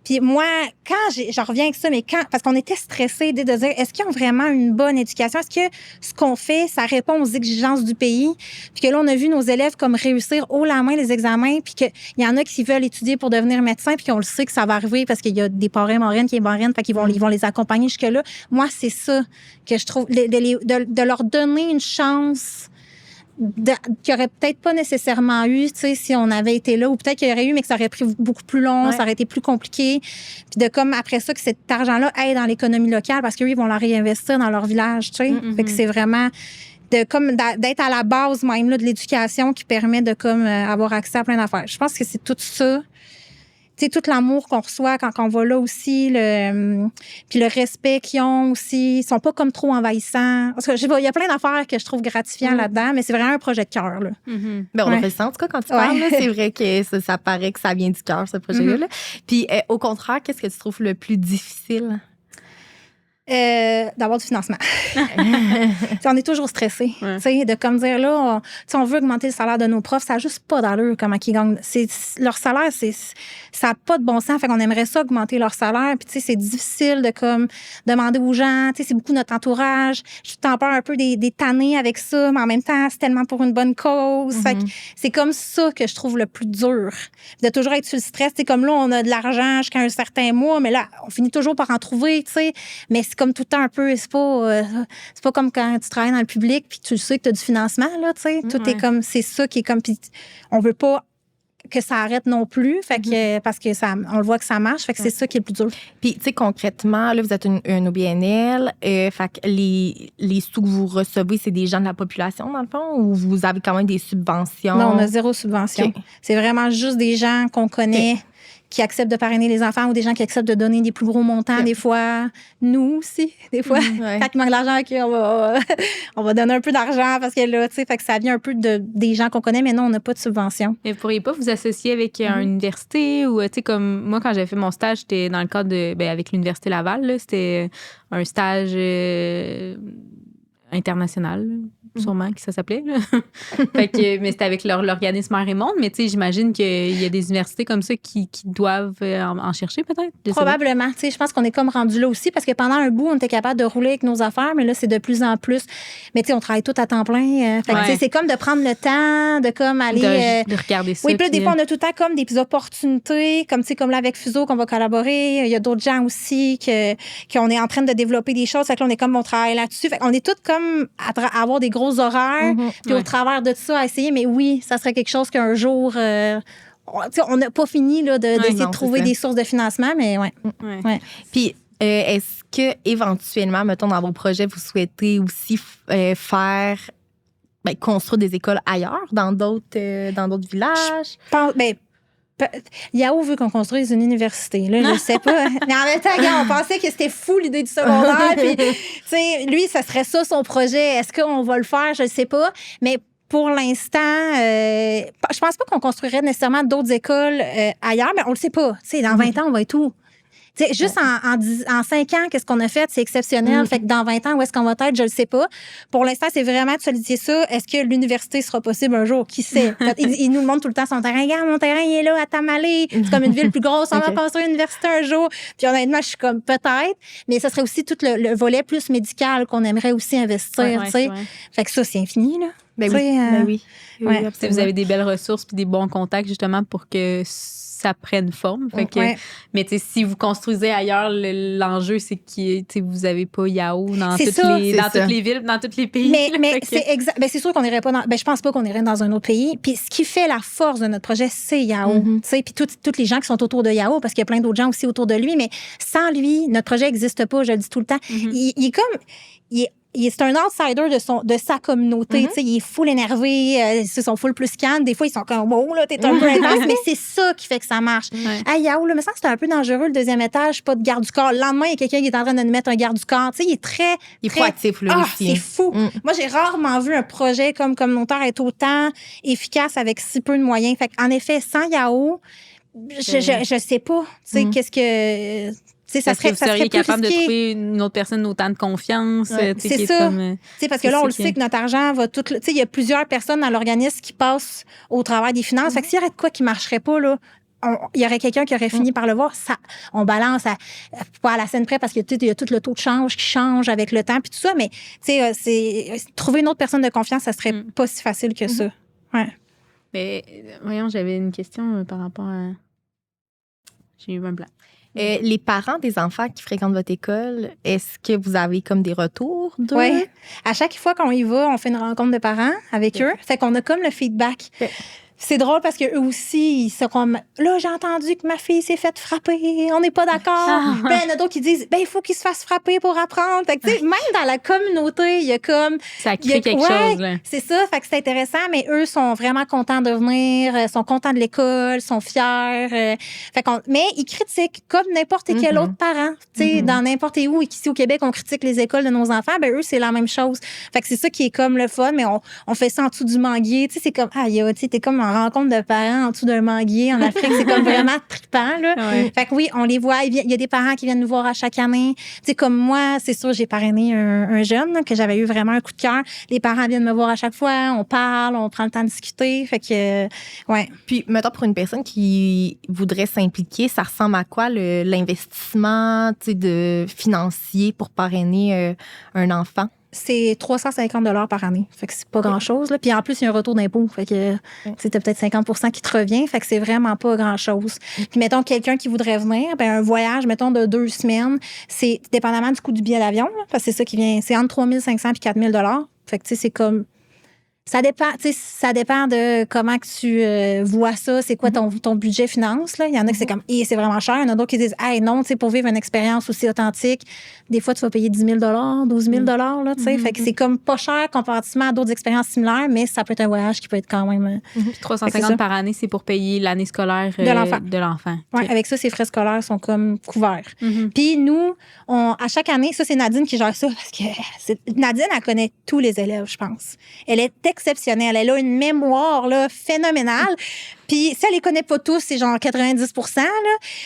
[SPEAKER 3] Puis moi, je reviens avec ça, mais parce qu'on était stressés de dire, est-ce qu'ils ont vraiment une bonne éducation? Est-ce que ce qu'on fait, ça répond aux exigences du pays? Puis que là, on a vu nos élèves comme réussir haut la main les examens, puis qu'il y en a qui veulent étudier pour devenir médecin, puis qu'on le sait que ça va arriver parce qu'il y a des parrains marraines qui est marraine, fait qu'ils vont les accompagner jusque-là. Moi, c'est ça que je trouve, de leur donner une chance qu'il aurait peut-être pas nécessairement eu, tu sais, si on avait été là, ou peut-être qu'il y aurait eu, mais que ça aurait pris beaucoup plus long, ça aurait été plus compliqué. Puis de comme après ça, que cet argent-là aide dans l'économie locale parce qu'eux, ils vont la réinvestir dans leur village, tu sais. Fait que c'est vraiment d'être à la base même là, de l'éducation qui permet de comme avoir accès à plein d'affaires. Je pense que c'est tout ça. Tu sais, tout l'amour qu'on reçoit quand on va là aussi, puis le respect qu'ils ont aussi, ils sont pas comme trop envahissants. Parce que je sais pas, il y a plein d'affaires que je trouve gratifiants là-dedans, mais c'est vraiment un projet de cœur, là.
[SPEAKER 1] Ben, on le ressent, en tout cas, quand tu parles, là, c'est vrai que ça paraît que ça vient du cœur, ce projet-là. Là. Puis, au contraire, qu'est-ce que tu trouves le plus difficile?
[SPEAKER 3] D'avoir du financement. On est toujours stressé. De comme dire là, on veut augmenter le salaire de nos profs, ça n'a juste pas d'allure comment ils gagnent. Leur salaire, ça n'a pas de bon sens. Fait qu'on aimerait ça augmenter leur salaire. Puis c'est difficile de comme demander aux gens. C'est beaucoup notre entourage. Je suis tout le temps peur un peu des tannés avec ça, mais en même temps, c'est tellement pour une bonne cause. Fait que c'est comme ça que je trouve le plus dur. De toujours être sur le stress. Comme là, on a de l'argent jusqu'à un certain mois, mais là, on finit toujours par en trouver. Mais c'est comme tout le temps un peu, c'est pas comme quand tu travailles dans le public puis tu sais que tu as du financement, là, tu sais. Tout est comme, c'est ça qui est comme, puis on veut pas que ça arrête non plus, fait que, parce que on le voit que ça marche, fait que c'est ça qui est le plus dur.
[SPEAKER 1] Puis, tu sais, concrètement, là, vous êtes une OBNL, fait que les sous que vous recevez, c'est des gens de la population, dans le fond, ou vous avez quand même des subventions?
[SPEAKER 3] Non, on a 0 subvention.
[SPEAKER 1] Okay.
[SPEAKER 3] C'est vraiment juste des gens qu'on connaît. Qui acceptent de parrainer les enfants ou des gens qui acceptent de donner des plus gros montants, des fois. Nous aussi, des fois. Quand il manque d'argent, on va donner un peu d'argent parce que là, tu sais, fait que ça vient un peu des gens qu'on connaît, mais non, on n'a pas de subvention.
[SPEAKER 2] Mais vous pourriez pas vous associer avec une université ou, tu sais, comme moi, quand j'avais fait mon stage, j'étais dans le cadre avec l'Université Laval, là, c'était un stage international, sûrement que ça s'appelait. Fait que, mais c'était avec l'organisme Mère et Monde, mais tu sais, j'imagine qu'il y a des universités comme ça qui doivent en chercher peut-être.
[SPEAKER 3] Probablement. Tu sais, je pense qu'on est comme rendu là aussi parce que pendant un bout, on était capable de rouler avec nos affaires, mais là, c'est de plus en plus. Mais tu sais, on travaille tout à temps plein. Fait que, c'est comme de prendre le temps, de comme aller...
[SPEAKER 2] de regarder ça.
[SPEAKER 3] Oui, puis là, des fois, on a tout le temps comme des opportunités, comme, tu sais, comme là, avec Fuseau, qu'on va collaborer. Il y a d'autres gens aussi qu'on est en train de développer des choses. Fait que là, on est comme, on travaille là-dessus. Fait qu'on est tous comme à avoir des gros horaires, puis au travers de ça, à essayer. Mais oui, ça serait quelque chose qu'un jour... on n'a pas fini là, d'essayer de trouver des sources de financement, mais ouais.
[SPEAKER 1] Puis, est-ce que éventuellement, mettons, dans vos projets, vous souhaitez aussi faire... construire des écoles ailleurs, dans d'autres villages?
[SPEAKER 3] Je pense, Yahoo veut qu'on construise une université. Là, je sais pas. Mais en même temps, on pensait que c'était fou l'idée du secondaire. Puis, tu sais, lui, ça serait ça son projet. Est-ce qu'on va le faire? Je ne sais pas. Mais pour l'instant, je pense pas qu'on construirait nécessairement d'autres écoles ailleurs, mais on le sait pas. Tu sais, dans 20 ans, on va être où? T'sais, juste en 5 ans, qu'est-ce qu'on a fait? C'est exceptionnel. Fait que dans 20 ans, où est-ce qu'on va être? Je le sais pas. Pour l'instant, c'est vraiment de solidifier ça. Est-ce que l'université sera possible un jour? Qui sait? Il nous le montre tout le temps son terrain. Regarde, mon terrain, il est là, à Tamale. C'est comme une ville plus grosse. On va construire une université un jour. Puis honnêtement, je suis comme peut-être. Mais ça serait aussi tout le volet plus médical qu'on aimerait aussi investir. Fait que ça, c'est infini, là.
[SPEAKER 1] Oui.
[SPEAKER 2] Vous avez des belles ressources puis des bons contacts, justement, pour que ça prenne forme. Fait que, mais si vous construisez ailleurs, l'enjeu, c'est que vous n'avez pas Yahoo dans toutes les villes, dans tous les pays.
[SPEAKER 3] Mais c'est exact. C'est sûr qu'on n'irait pas dans... je pense pas qu'on irait dans un autre pays. Puis ce qui fait la force de notre projet, c'est Yahoo. Puis tous les gens qui sont autour de Yahoo, parce qu'il y a plein d'autres gens aussi autour de lui, mais sans lui, notre projet n'existe pas, je le dis tout le temps. Il est comme... c'est un outsider de sa communauté. Il est full énervé, ils sont full plus calmes. Des fois, ils sont comme, wow, là, t'es un peu intense, mais c'est ça qui fait que ça marche. Yahoo, là, me semble que c'était un peu dangereux, le deuxième étage, pas de garde du corps. Le lendemain, il y a quelqu'un qui est en train de nous mettre un garde du corps. Il est très.
[SPEAKER 1] Il est proactif, là, aussi.
[SPEAKER 3] C'est fou. Moi, j'ai rarement vu un projet comme communautaire être autant efficace avec si peu de moyens. Fait en effet, sans Yahoo, je sais pas, qu'est-ce que.
[SPEAKER 2] Ça serait, vous seriez capable de trouver une autre personne d'autant de confiance.
[SPEAKER 3] C'est ça. Parce que là, on le sait que notre argent va tout. Il y a plusieurs personnes dans l'organisme qui passent au travail des finances. Fait que s'il y aurait de quoi qui ne marcherait pas, là, il y aurait quelqu'un qui aurait fini par le voir. Ça, on balance pas à la scène près parce que il y a tout le taux de change qui change avec le temps puis tout ça. Mais trouver une autre personne de confiance, ça serait pas si facile que ça. Ouais.
[SPEAKER 2] Mais voyons, j'avais une question par rapport à. J'ai eu un blanc.
[SPEAKER 1] Les parents des enfants qui fréquentent votre école, est-ce que vous avez comme des retours d'eux?
[SPEAKER 3] Oui. À chaque fois qu'on y va, on fait une rencontre de parents avec eux. Fait qu'on a comme le feedback. C'est drôle parce qu'eux aussi, ils sont comme là, j'ai entendu que ma fille s'est faite frapper, on n'est pas d'accord. Ben, il y en a d'autres qui disent il faut qu'il se fasse frapper pour apprendre. Fait que, même dans la communauté, il y a comme.
[SPEAKER 2] Ça crée quelque chose, là.
[SPEAKER 3] C'est ça, fait que c'est intéressant, mais eux sont vraiment contents de venir, sont contents de l'école, sont fiers. Mais ils critiquent comme n'importe quel autre parent. Dans n'importe où, ici au Québec, on critique les écoles de nos enfants, ben eux, c'est la même chose. Fait que c'est ça qui est comme le fun, mais on fait ça en dessous du manguier. C'est comme, t'es comme en rencontre de parents en dessous d'un manguier en Afrique, c'est comme vraiment trippant, là. Ouais. Fait que oui, on les voit. Il y a des parents qui viennent nous voir à chaque année. Comme moi, c'est sûr, j'ai parrainé un jeune là, que j'avais eu vraiment un coup de cœur. Les parents viennent me voir à chaque fois. On parle, on prend le temps de discuter. Fait que, ouais.
[SPEAKER 1] Puis, mettons, pour une personne qui voudrait s'impliquer, ça ressemble à quoi l'investissement financier pour parrainer un enfant?
[SPEAKER 3] C'est 350 $ par année. Fait que c'est pas grand-chose. Là. Puis en plus, il y a un retour d'impôt. Fait que c'était peut-être 50 % qui te revient. Fait que c'est vraiment pas grand-chose. Puis mettons, quelqu'un qui voudrait venir, un voyage, mettons, de 2 semaines, c'est dépendamment du coût du billet d'avion. Là, parce que c'est ça qui vient. C'est entre 3 500 et 4 000 $. Fait que, c'est comme. Ça dépend de comment que tu vois ça, c'est quoi ton budget finance. Là. Il y en a qui c'est comme, c'est vraiment cher. Il y en a d'autres qui disent, non, pour vivre une expérience aussi authentique, des fois, tu vas payer 10 000 $, 12 000 $. Fait que c'est comme pas cher comparativement à d'autres expériences similaires, mais ça peut être un voyage qui peut être quand même.
[SPEAKER 2] 350 par année, c'est pour payer l'année scolaire de l'enfant.
[SPEAKER 3] Oui, okay. Avec ça, ses frais scolaires sont comme couverts. Puis nous, à chaque année, ça, c'est Nadine qui gère ça parce que Nadine, elle connaît tous les élèves, je pense. Elle est exceptionnelle. Elle a une mémoire là, phénoménale. Puis, si elle les connaît pas tous, c'est genre 90 %. Là.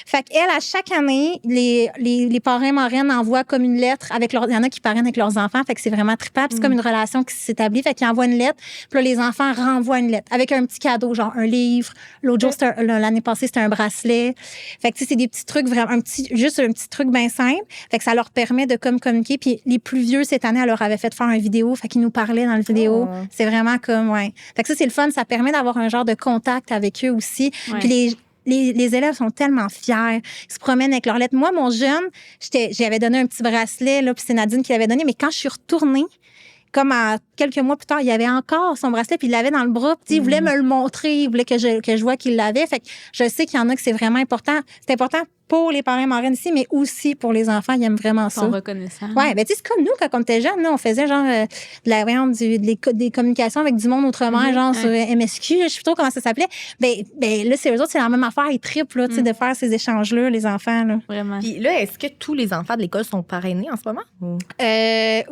[SPEAKER 3] Fait qu'elle, à chaque année, les parrains marraines envoient comme une lettre avec il y en a qui parrainent avec leurs enfants. Fait que c'est vraiment trippant. Puis c'est comme une relation qui s'établit. Fait qu'ils envoient une lettre. Puis là, les enfants renvoient une lettre avec un petit cadeau, genre un livre. L'autre jour, l'année passée, c'était un bracelet. Fait que, c'est des petits trucs vraiment, juste un petit truc bien simple. Fait que ça leur permet de comme communiquer. Puis les plus vieux, cette année, elle leur avait fait faire une vidéo. Fait qu'ils nous parlaient dans la vidéo. C'est vraiment comme, Fait que ça, c'est le fun. Ça permet d'avoir un genre de contact avec eux aussi. Ouais. Puis les élèves sont tellement fiers. Ils se promènent avec leurs lettres. Moi, mon jeune, j'avais donné un petit bracelet, là, puis c'est Nadine qui l'avait donné. Mais quand je suis retournée, comme quelques mois plus tard, il avait encore son bracelet, puis il l'avait dans le bras. Puis il voulait me le montrer, il voulait que je vois qu'il l'avait. Fait que je sais qu'il y en a que c'est vraiment important. C'est important pour les parents marraines ici, mais aussi pour les enfants. Ils aiment vraiment ça.
[SPEAKER 2] Ils sont reconnaissants.
[SPEAKER 3] Oui, ben tu sais, c'est comme nous, quand on était jeunes, on faisait genre des communications avec du monde autrement, genre sur MSQ, je sais plus trop comment ça s'appelait. Ben là, c'est eux autres, c'est la même affaire. Ils trippent, là, tu sais, de faire ces échanges-là, les enfants. Là.
[SPEAKER 2] Vraiment.
[SPEAKER 1] Puis là, est-ce que tous les enfants de l'école sont parrainés en ce moment?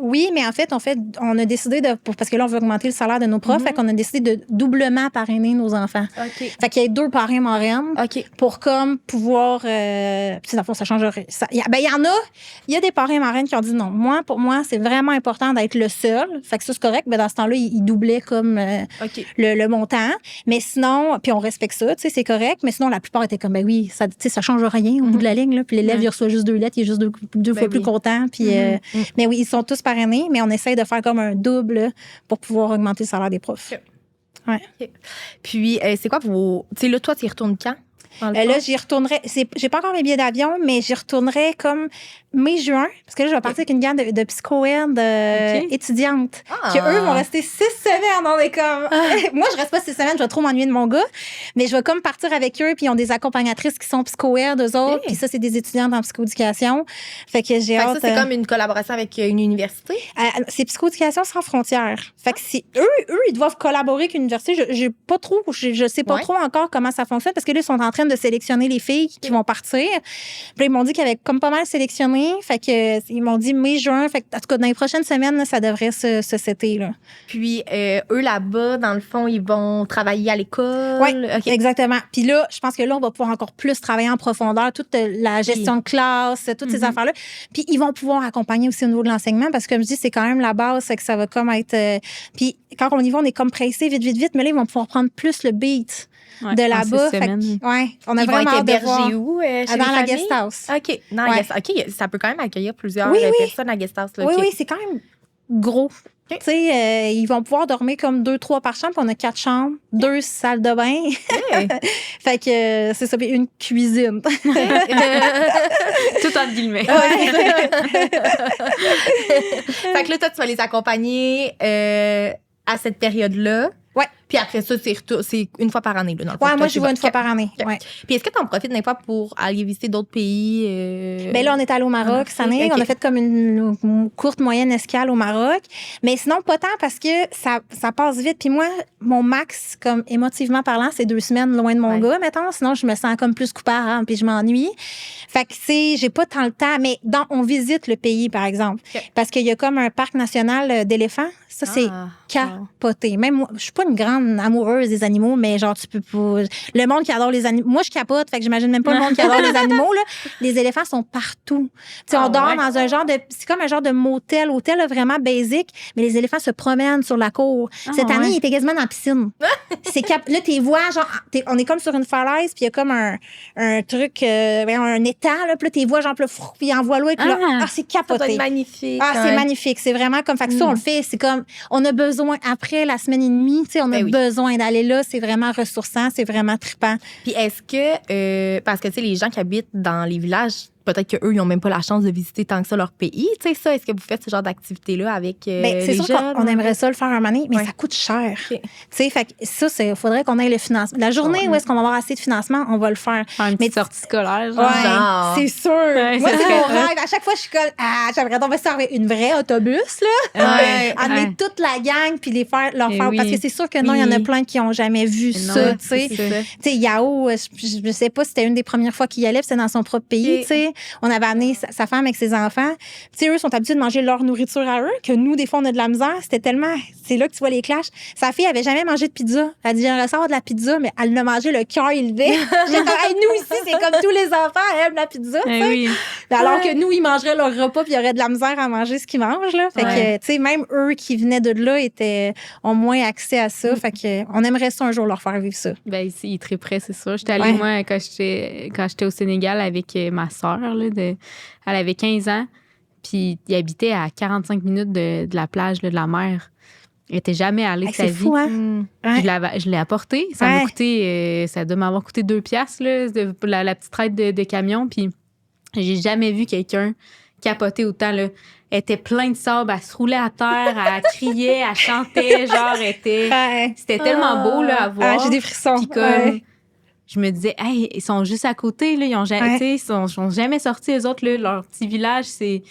[SPEAKER 3] Oui, mais en fait, on a décidé parce que là, on veut augmenter le salaire de nos profs, fait qu'on a décidé de doublement parrainer nos enfants.
[SPEAKER 1] Okay.
[SPEAKER 3] Fait qu'il y a 2 parrains marraines pour comme pouvoir... dans le fond, ça changerait. Il y a des parrains marraines qui ont dit non. Pour moi, c'est vraiment important d'être le seul. Fait que ça, c'est correct. Mais dans ce temps-là, ils doublaient comme le montant. Mais sinon, puis on respecte ça, tu sais, c'est correct. Mais sinon, la plupart étaient comme, oui, ça change rien au bout de la ligne. Là. Puis l'élève, il reçoit juste 2 lettres, il est juste deux fois plus content. Puis, mais oui, ils sont tous parrainés, mais on essaye de faire comme un double là, pour pouvoir augmenter le salaire des profs. Ouais.
[SPEAKER 1] Puis, c'est quoi vos. Tu sais, là, toi, tu y retournes quand?
[SPEAKER 3] Là, j'y retournerai. J'ai pas encore mes billets d'avion, mais j'y retournerai comme mai-juin. Parce que là, je vais partir avec une gang de psycho-ed étudiantes. Que eux vont rester 6 semaines. On est comme. Moi, je reste pas 6 semaines, je vais trop m'ennuyer de mon gars. Mais je vais comme partir avec eux, puis ils ont des accompagnatrices qui sont psycho-ed, eux autres. Puis ça, c'est des étudiantes en psychoéducation. Fait que j'ai hâte.
[SPEAKER 1] Ça, c'est comme une collaboration avec une université?
[SPEAKER 3] C'est Psychoéducation sans frontières. Fait que si eux, ils doivent collaborer avec une université. Je pas trop, je sais pas trop encore comment ça fonctionne, parce que là, ils sont en train de sélectionner les filles qui vont partir. Puis ils m'ont dit qu'ils avaient comme pas mal sélectionné. Fait que ils m'ont dit mai-juin. Fait que, en tout cas, dans les prochaines semaines, là, ça devrait se setter, là.
[SPEAKER 1] Puis eux, là-bas, dans le fond, ils vont travailler à l'école?
[SPEAKER 3] Oui, exactement. Puis là, je pense que là, on va pouvoir encore plus travailler en profondeur, toute la gestion de classe, toutes ces affaires-là. Puis ils vont pouvoir accompagner aussi au niveau de l'enseignement, parce que comme je dis, c'est quand même la base, c'est que ça va comme être... puis quand on y va, on est comme pressé, vite, mais là, ils vont pouvoir prendre plus le beat. de là-bas. On a
[SPEAKER 1] Ils
[SPEAKER 3] vraiment
[SPEAKER 1] vont
[SPEAKER 3] hâte
[SPEAKER 1] être
[SPEAKER 3] de voir.
[SPEAKER 1] hébergés où? Chez
[SPEAKER 3] Dans
[SPEAKER 1] les
[SPEAKER 3] la
[SPEAKER 1] familles?
[SPEAKER 3] guest house.
[SPEAKER 1] OK. Dans la guest... OK, ça peut quand même accueillir plusieurs personnes à guest house. Là.
[SPEAKER 3] Oui,
[SPEAKER 1] OK.
[SPEAKER 3] oui, c'est quand même gros.
[SPEAKER 1] Okay.
[SPEAKER 3] Tu sais, ils vont pouvoir dormir comme 2-3 par chambre. Puis on a 4 chambres, 2 salles de bain.
[SPEAKER 1] Hey.
[SPEAKER 3] Fait que c'est ça, puis une cuisine.
[SPEAKER 2] Tout entre guillemets.
[SPEAKER 1] Fait que là, toi, tu vas les accompagner à cette période-là.
[SPEAKER 3] Ouais.
[SPEAKER 1] Puis après ça, c'est une fois par année, là, dans le fond.
[SPEAKER 3] Ouais, moi, je vois une fois par année.
[SPEAKER 1] Okay.
[SPEAKER 3] Ouais.
[SPEAKER 1] Puis est-ce que tu en profites des fois pour aller visiter d'autres pays?
[SPEAKER 3] Ben là, on est allé au Maroc cette année. On a fait comme une courte, moyenne escale au Maroc. Mais sinon, pas tant parce que ça passe vite. Puis moi, mon max, comme émotivement parlant, c'est 2 semaines loin de mon gars, mettons. Sinon, je me sens comme plus coupable, hein, puis je m'ennuie. Fait que j'ai pas tant le temps. Mais on visite le pays, par exemple. Okay. Parce qu'il y a comme un parc national d'éléphants. Ça, c'est capoté. Même moi, je suis pas une grande amoureuse des animaux, mais genre, tu peux pas. Le monde qui adore les animaux. Moi, je capote, fait que j'imagine même pas le monde qui adore les animaux, là. Les éléphants sont partout. Tu sais, on dort dans un genre de. C'est comme un genre de motel, hôtel, là, vraiment basique, mais les éléphants se promènent sur la cour. Cette année, ils étaient quasiment dans la piscine. Là, tu vois, genre, on est comme sur une falaise, puis il y a comme un truc, un étang, là, puis là, tu vois, genre, puis ils envoient l'eau, puis là, c'est capoté.
[SPEAKER 1] Ça doit être magnifique.
[SPEAKER 3] C'est magnifique. C'est vraiment comme. Fait que ça, on le fait. C'est comme. On a besoin, après la semaine et demie, tu sais, on a besoin d'aller là. C'est vraiment ressourçant, c'est vraiment trippant.
[SPEAKER 1] Puis est-ce que, parce que, tu sais, les gens qui habitent dans les villages, peut-être qu'eux, ils n'ont même pas la chance de visiter tant que ça leur pays. Tu sais, ça, est-ce que vous faites ce genre d'activité-là avec
[SPEAKER 3] c'est sûr
[SPEAKER 1] jeunes?
[SPEAKER 3] qu'on aimerait ça le faire un moment donné, mais ça coûte cher. Okay. Tu sais, fait que ça, il faudrait qu'on ait le financement. La journée où est-ce qu'on va avoir assez de financement, on va le faire.
[SPEAKER 2] Une petite sortie scolaire, genre.
[SPEAKER 3] C'est sûr. Moi, c'est mon rêve. À chaque fois, je suis comme, j'aimerais donc servir une vraie autobus, là. Amener toute la gang, puis leur faire. Parce que c'est sûr que non, il y en a plein qui n'ont jamais vu ça, tu sais. Tu sais, Yao, je sais pas si c'était une des premières fois qu'il y allait, puis c'était dans son propre pays, tu sais. On avait amené sa femme avec ses enfants. Tu sais, eux sont habitués de manger leur nourriture à eux, que nous, des fois, on a de la misère. C'était tellement... C'est là que tu vois les clashs. Sa fille avait jamais mangé de pizza. Elle dit, j'aimerais savoir de la pizza, mais elle l'a mangé le cœur élevé. J'ai dit, nous, ici, c'est comme tous les enfants aiment la pizza, tu sais. Alors que nous, ils mangeraient leur repas, puis il y aurait de la misère à manger ce qu'ils mangent, là. Fait que, tu sais, même eux qui venaient de là ont moins accès à ça. Fait que, on aimerait ça un jour leur faire vivre ça.
[SPEAKER 2] Ben ici, ils tripperaient, c'est sûr. J'étais allée, moi, quand j'étais au Sénégal avec ma sœur, là, elle avait 15 ans, puis il habitait à 45 minutes de la plage, là, de la mer. Elle n'était jamais allée de sa vie.
[SPEAKER 3] C'est fou, hein?
[SPEAKER 2] Je l'ai apporté. Ça m'a coûté, ça doit m'avoir coûté 2 piastres, là, la petite traite de camion. Puis j'ai jamais vu quelqu'un capoter autant, là. Elle était pleine de sable, elle se roulait à terre, elle criait, elle chantait, genre, c'était tellement beau, là, à voir.
[SPEAKER 3] J'ai des frissons.
[SPEAKER 2] Puis comme, je me disais, hey, ils sont juste à côté, là, ils sont jamais sortis, eux autres, là, leur petit village, c'est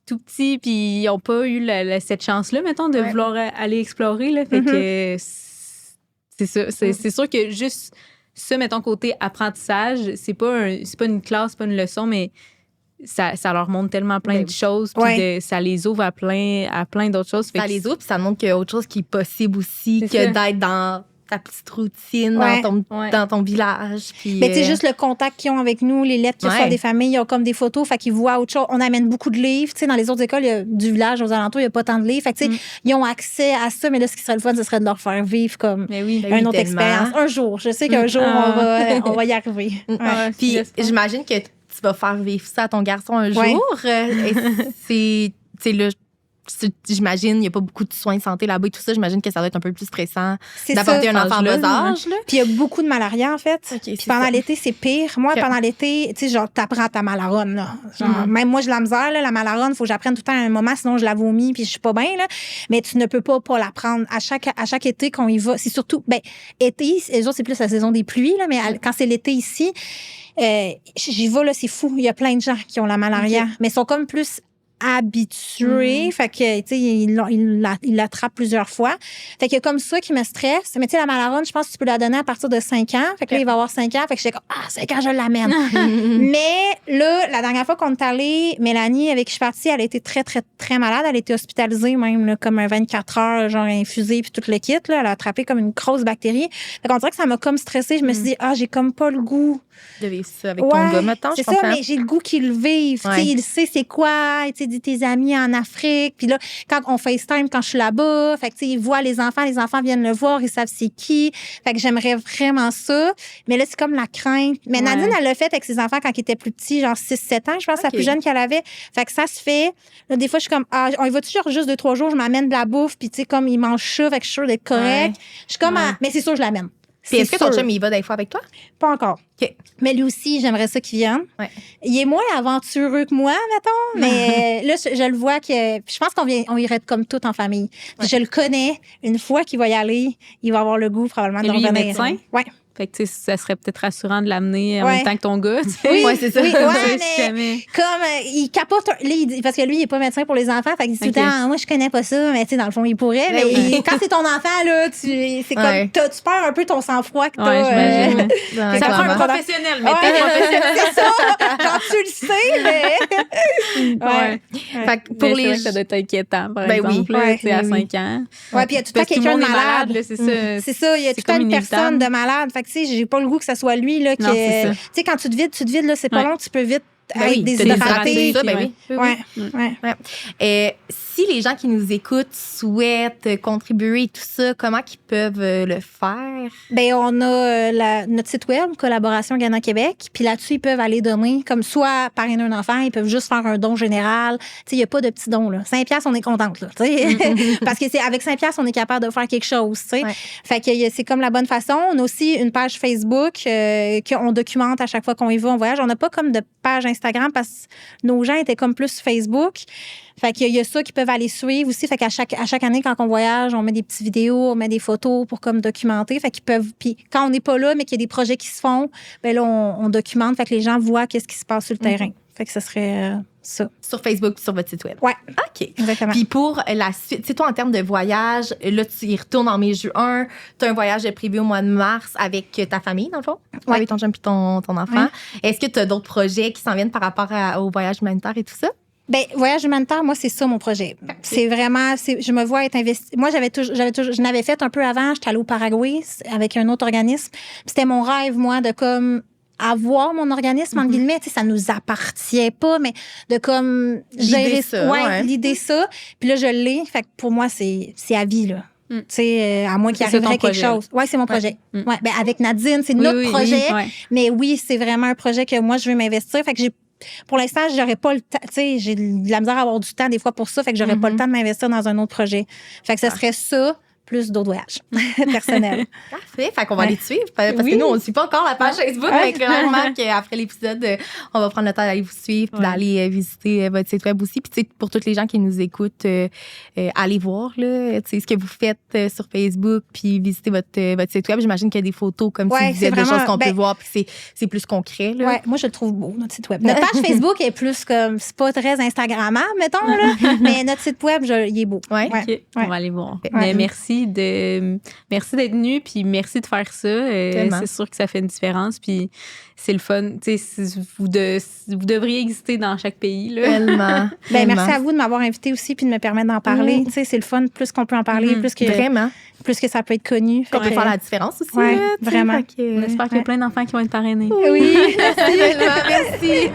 [SPEAKER 2] tout petit, puis ils n'ont pas eu cette chance-là, mettons, de vouloir aller explorer, là. Fait que c'est ça. C'est sûr que juste ça, mettons, côté apprentissage, c'est pas une classe, c'est pas une leçon, mais ça leur montre tellement plein de choses, puis ça les ouvre à plein d'autres choses.
[SPEAKER 1] Ça les ouvre, puis ça montre qu'il y a autre chose qui est possible aussi que d'être dans ta petite routine, dans ton village. Puis,
[SPEAKER 3] mais tu sais, juste le contact qu'ils ont avec nous, les lettres qu'ils reçoivent des familles, ils ont comme des photos, fait qu'ils voient autre chose. On amène beaucoup de livres. Tu sais, dans les autres écoles du village, aux alentours, il n'y a pas tant de livres. Fait que, tu sais, ils ont accès à ça, mais là, ce qui serait le fun, ce serait de leur faire vivre comme une autre expérience. Un jour. Je sais qu'un jour, on va y arriver.
[SPEAKER 1] Puis, j'imagine que tu vas faire vivre ça à ton garçon un jour. C'est là, j'imagine, il n'y a pas beaucoup de soins de santé là-bas et tout ça. J'imagine que ça doit être un peu plus stressant d'apporter un enfant en bas âge.
[SPEAKER 3] Puis il y a beaucoup de malaria, en fait. Puis pendant l'été, c'est pire. Moi, pendant l'été, tu sais, genre, t'apprends ta malaronne, là. Genre, même moi, j'ai la misère, là, la malaronne, il faut que j'apprenne tout le temps à un moment, sinon je la vomis, puis je suis pas bien, là. Mais tu ne peux pas la prendre. À chaque été qu'on y va, c'est surtout, été, les autres, c'est plus la saison des pluies, là, mais quand c'est l'été ici, j'y vais, là, c'est fou. Il y a plein de gens qui ont la malaria, mais ils sont comme plus habitués. Fait que, tu sais, il l'attrape plusieurs fois. Fait que comme ça qui me stresse. Mais tu sais, la malaronne, je pense que tu peux la donner à partir de 5 ans. Fait que là, il va avoir 5 ans. Fait que j'étais comme, 5 ans, je l'amène. Mais là, la dernière fois qu'on est allé, Mélanie, avec qui je suis partie, elle a été très, très, très malade. Elle a été hospitalisée même, là, comme un 24 heures, genre infusée, puis tout le kit. Là. Elle a attrapé comme une grosse bactérie. Fait qu'on dirait que ça m'a comme stressée. Je me suis dit, j'ai comme pas le goût.
[SPEAKER 1] De vivre ça avec ton gars, maintenant,
[SPEAKER 3] c'est ça, mais j'ai le goût qu'il le vive. Il sait c'est quoi, dit tes amis en Afrique. Puis là, quand on FaceTime, quand je suis là-bas, fait que il voit les enfants viennent le voir, ils savent c'est qui. Fait que j'aimerais vraiment ça. Mais là, c'est comme la crainte. Mais Nadine, elle l'a fait avec ses enfants quand ils étaient plus petits, genre 6-7 ans, je pense, la plus jeune qu'elle avait. Fait que ça se fait. Là, des fois, je suis comme, on y va toujours juste 2-3 jours, je m'amène de la bouffe, puis tu sais, comme ils mangent ça, fait que je suis sûre d'être correct. Je suis comme, mais c'est sûr, je l'amène.
[SPEAKER 1] Puis est-ce que ton chum, il va des fois avec toi?
[SPEAKER 3] Pas encore.
[SPEAKER 1] OK.
[SPEAKER 3] Mais lui aussi, j'aimerais ça qu'il vienne. Ouais. Il est moins aventureux que moi, mettons. Mais là, je le vois que... Je pense on irait comme tout en famille. Ouais. Je le connais. Une fois qu'il va y aller, il va avoir le goût probablement de revenir.
[SPEAKER 2] Lui, il est médecin?
[SPEAKER 3] Oui.
[SPEAKER 2] Fait que, tu sais, ça serait peut-être rassurant de l'amener en même temps que ton gars, tu sais.
[SPEAKER 3] Oui,
[SPEAKER 1] c'est ça.
[SPEAKER 3] Oui, mais comme il capote, parce que lui, il n'est pas médecin pour les enfants, fait qu'il dit tout le temps, moi, je connais pas ça, mais tu sais, dans le fond, il pourrait. Mais quand c'est ton enfant, là, c'est comme, tu perds un peu ton sang-froid que t'as.
[SPEAKER 2] J'imagine.
[SPEAKER 3] Ça
[SPEAKER 2] prend un professionnel, mais
[SPEAKER 3] t'es professionnel. C'est ça. Genre, tu le sais, mais.
[SPEAKER 1] Fait que pour les.
[SPEAKER 2] Ça doit être inquiétant, par exemple, à 5 ans.
[SPEAKER 3] Oui, puis il y a tout le temps quelqu'un de malade.
[SPEAKER 2] C'est
[SPEAKER 3] ça, il y a tout le temps une personne de malade. Fait que, tu sais, j'ai pas le goût que ça soit lui, là, tu sais, quand tu te vides, là, c'est pas long, tu peux vite être déshydraté.
[SPEAKER 1] Si les gens qui nous écoutent souhaitent contribuer et tout ça, comment ils peuvent le faire?
[SPEAKER 3] Bien, on a notre site web, Collaboration Ghana Québec, puis là-dessus, ils peuvent aller donner, comme soit parrainer un enfant, ils peuvent juste faire un don général. Tu sais, il n'y a pas de petits dons, là. 5$, on est contente, là, tu sais. Parce que avec 5$, on est capable de faire quelque chose, tu sais. Fait que c'est comme la bonne façon. On a aussi une page Facebook qu'on documente à chaque fois qu'on y va en voyage. On n'a pas comme de page Instagram parce que nos gens étaient comme plus Facebook. Fait qu'il y a ça qu'ils peuvent aller suivre aussi. Fait qu'à chaque année, quand on voyage, on met des petites vidéos, on met des photos pour comme documenter. Fait qu'ils peuvent... Puis quand on n'est pas là, mais qu'il y a des projets qui se font, ben là, on documente. Fait que les gens voient qu'est-ce qui se passe sur le terrain. Fait que ce serait ça.
[SPEAKER 1] Sur Facebook, sur votre site web.
[SPEAKER 3] Oui.
[SPEAKER 1] OK.
[SPEAKER 3] Exactement.
[SPEAKER 1] Puis pour la suite, tu sais, toi, en termes de voyage, là, tu y retournes en mai-juin. Tu as un voyage prévu au mois de mars avec ta famille, dans le fond?
[SPEAKER 3] Oui.
[SPEAKER 1] Avec ton chum puis ton enfant. Oui. Est-ce que tu as d'autres projets qui s'en viennent par rapport au voyage humanitaire et tout ça?
[SPEAKER 3] Bien, voyage humanitaire, moi, c'est ça mon projet. C'est vraiment, je me vois être investie. Moi, je n'avais fait un peu avant. J'étais allée au Paraguay avec un autre organisme. C'était mon rêve, moi, de comme avoir mon organisme, entre guillemets, tu sais, ça nous appartient pas, mais de comme gérer ça. L'idée ça. Puis là, je l'ai. Fait que pour moi, c'est à vie, là. Tu sais, à moins qu'il arriverait quelque chose. Oui, c'est mon projet. Ouais, ben avec Nadine, c'est notre projet. Mais oui, c'est vraiment un projet que moi, je veux m'investir. Fait que pour l'instant, j'aurais pas le temps. Tu sais, j'ai de la misère à avoir du temps des fois pour ça. Fait que j'aurais pas le temps de m'investir dans un autre projet. Fait que ce serait ça, plus d'autres voyages personnels.
[SPEAKER 1] Parfait. Fait qu'on va aller te suivre. Parce que nous, on ne suit pas encore la page Facebook. Mais clairement qu'après l'épisode, on va prendre le temps d'aller vous suivre puis d'aller visiter votre site web aussi. Puis, tu sais, pour toutes les gens qui nous écoutent, allez voir là, ce que vous faites sur Facebook puis visiter votre site web. J'imagine qu'il y a des photos comme tu disais, des choses qu'on peut voir puis c'est plus concret. Oui,
[SPEAKER 3] moi, je le trouve beau, notre site web. Notre page Facebook est plus comme, c'est pas très Instagrammable, mettons, là, mais notre site web, il est beau.
[SPEAKER 2] Ouais. Okay. On va aller voir. Mais merci d'être venu, puis merci de faire ça. C'est sûr que ça fait une différence, puis c'est le fun. Vous devriez exister dans chaque pays. Là.
[SPEAKER 1] Tellement.
[SPEAKER 3] Merci à vous de m'avoir invité aussi, puis de me permettre d'en parler. C'est le fun, plus qu'on peut en parler, plus que ça peut être connu.
[SPEAKER 1] On peut faire la différence aussi.
[SPEAKER 3] Oui, vraiment.
[SPEAKER 2] On espère qu'il y a plein d'enfants qui vont être parrainés.
[SPEAKER 3] Oui,
[SPEAKER 1] merci.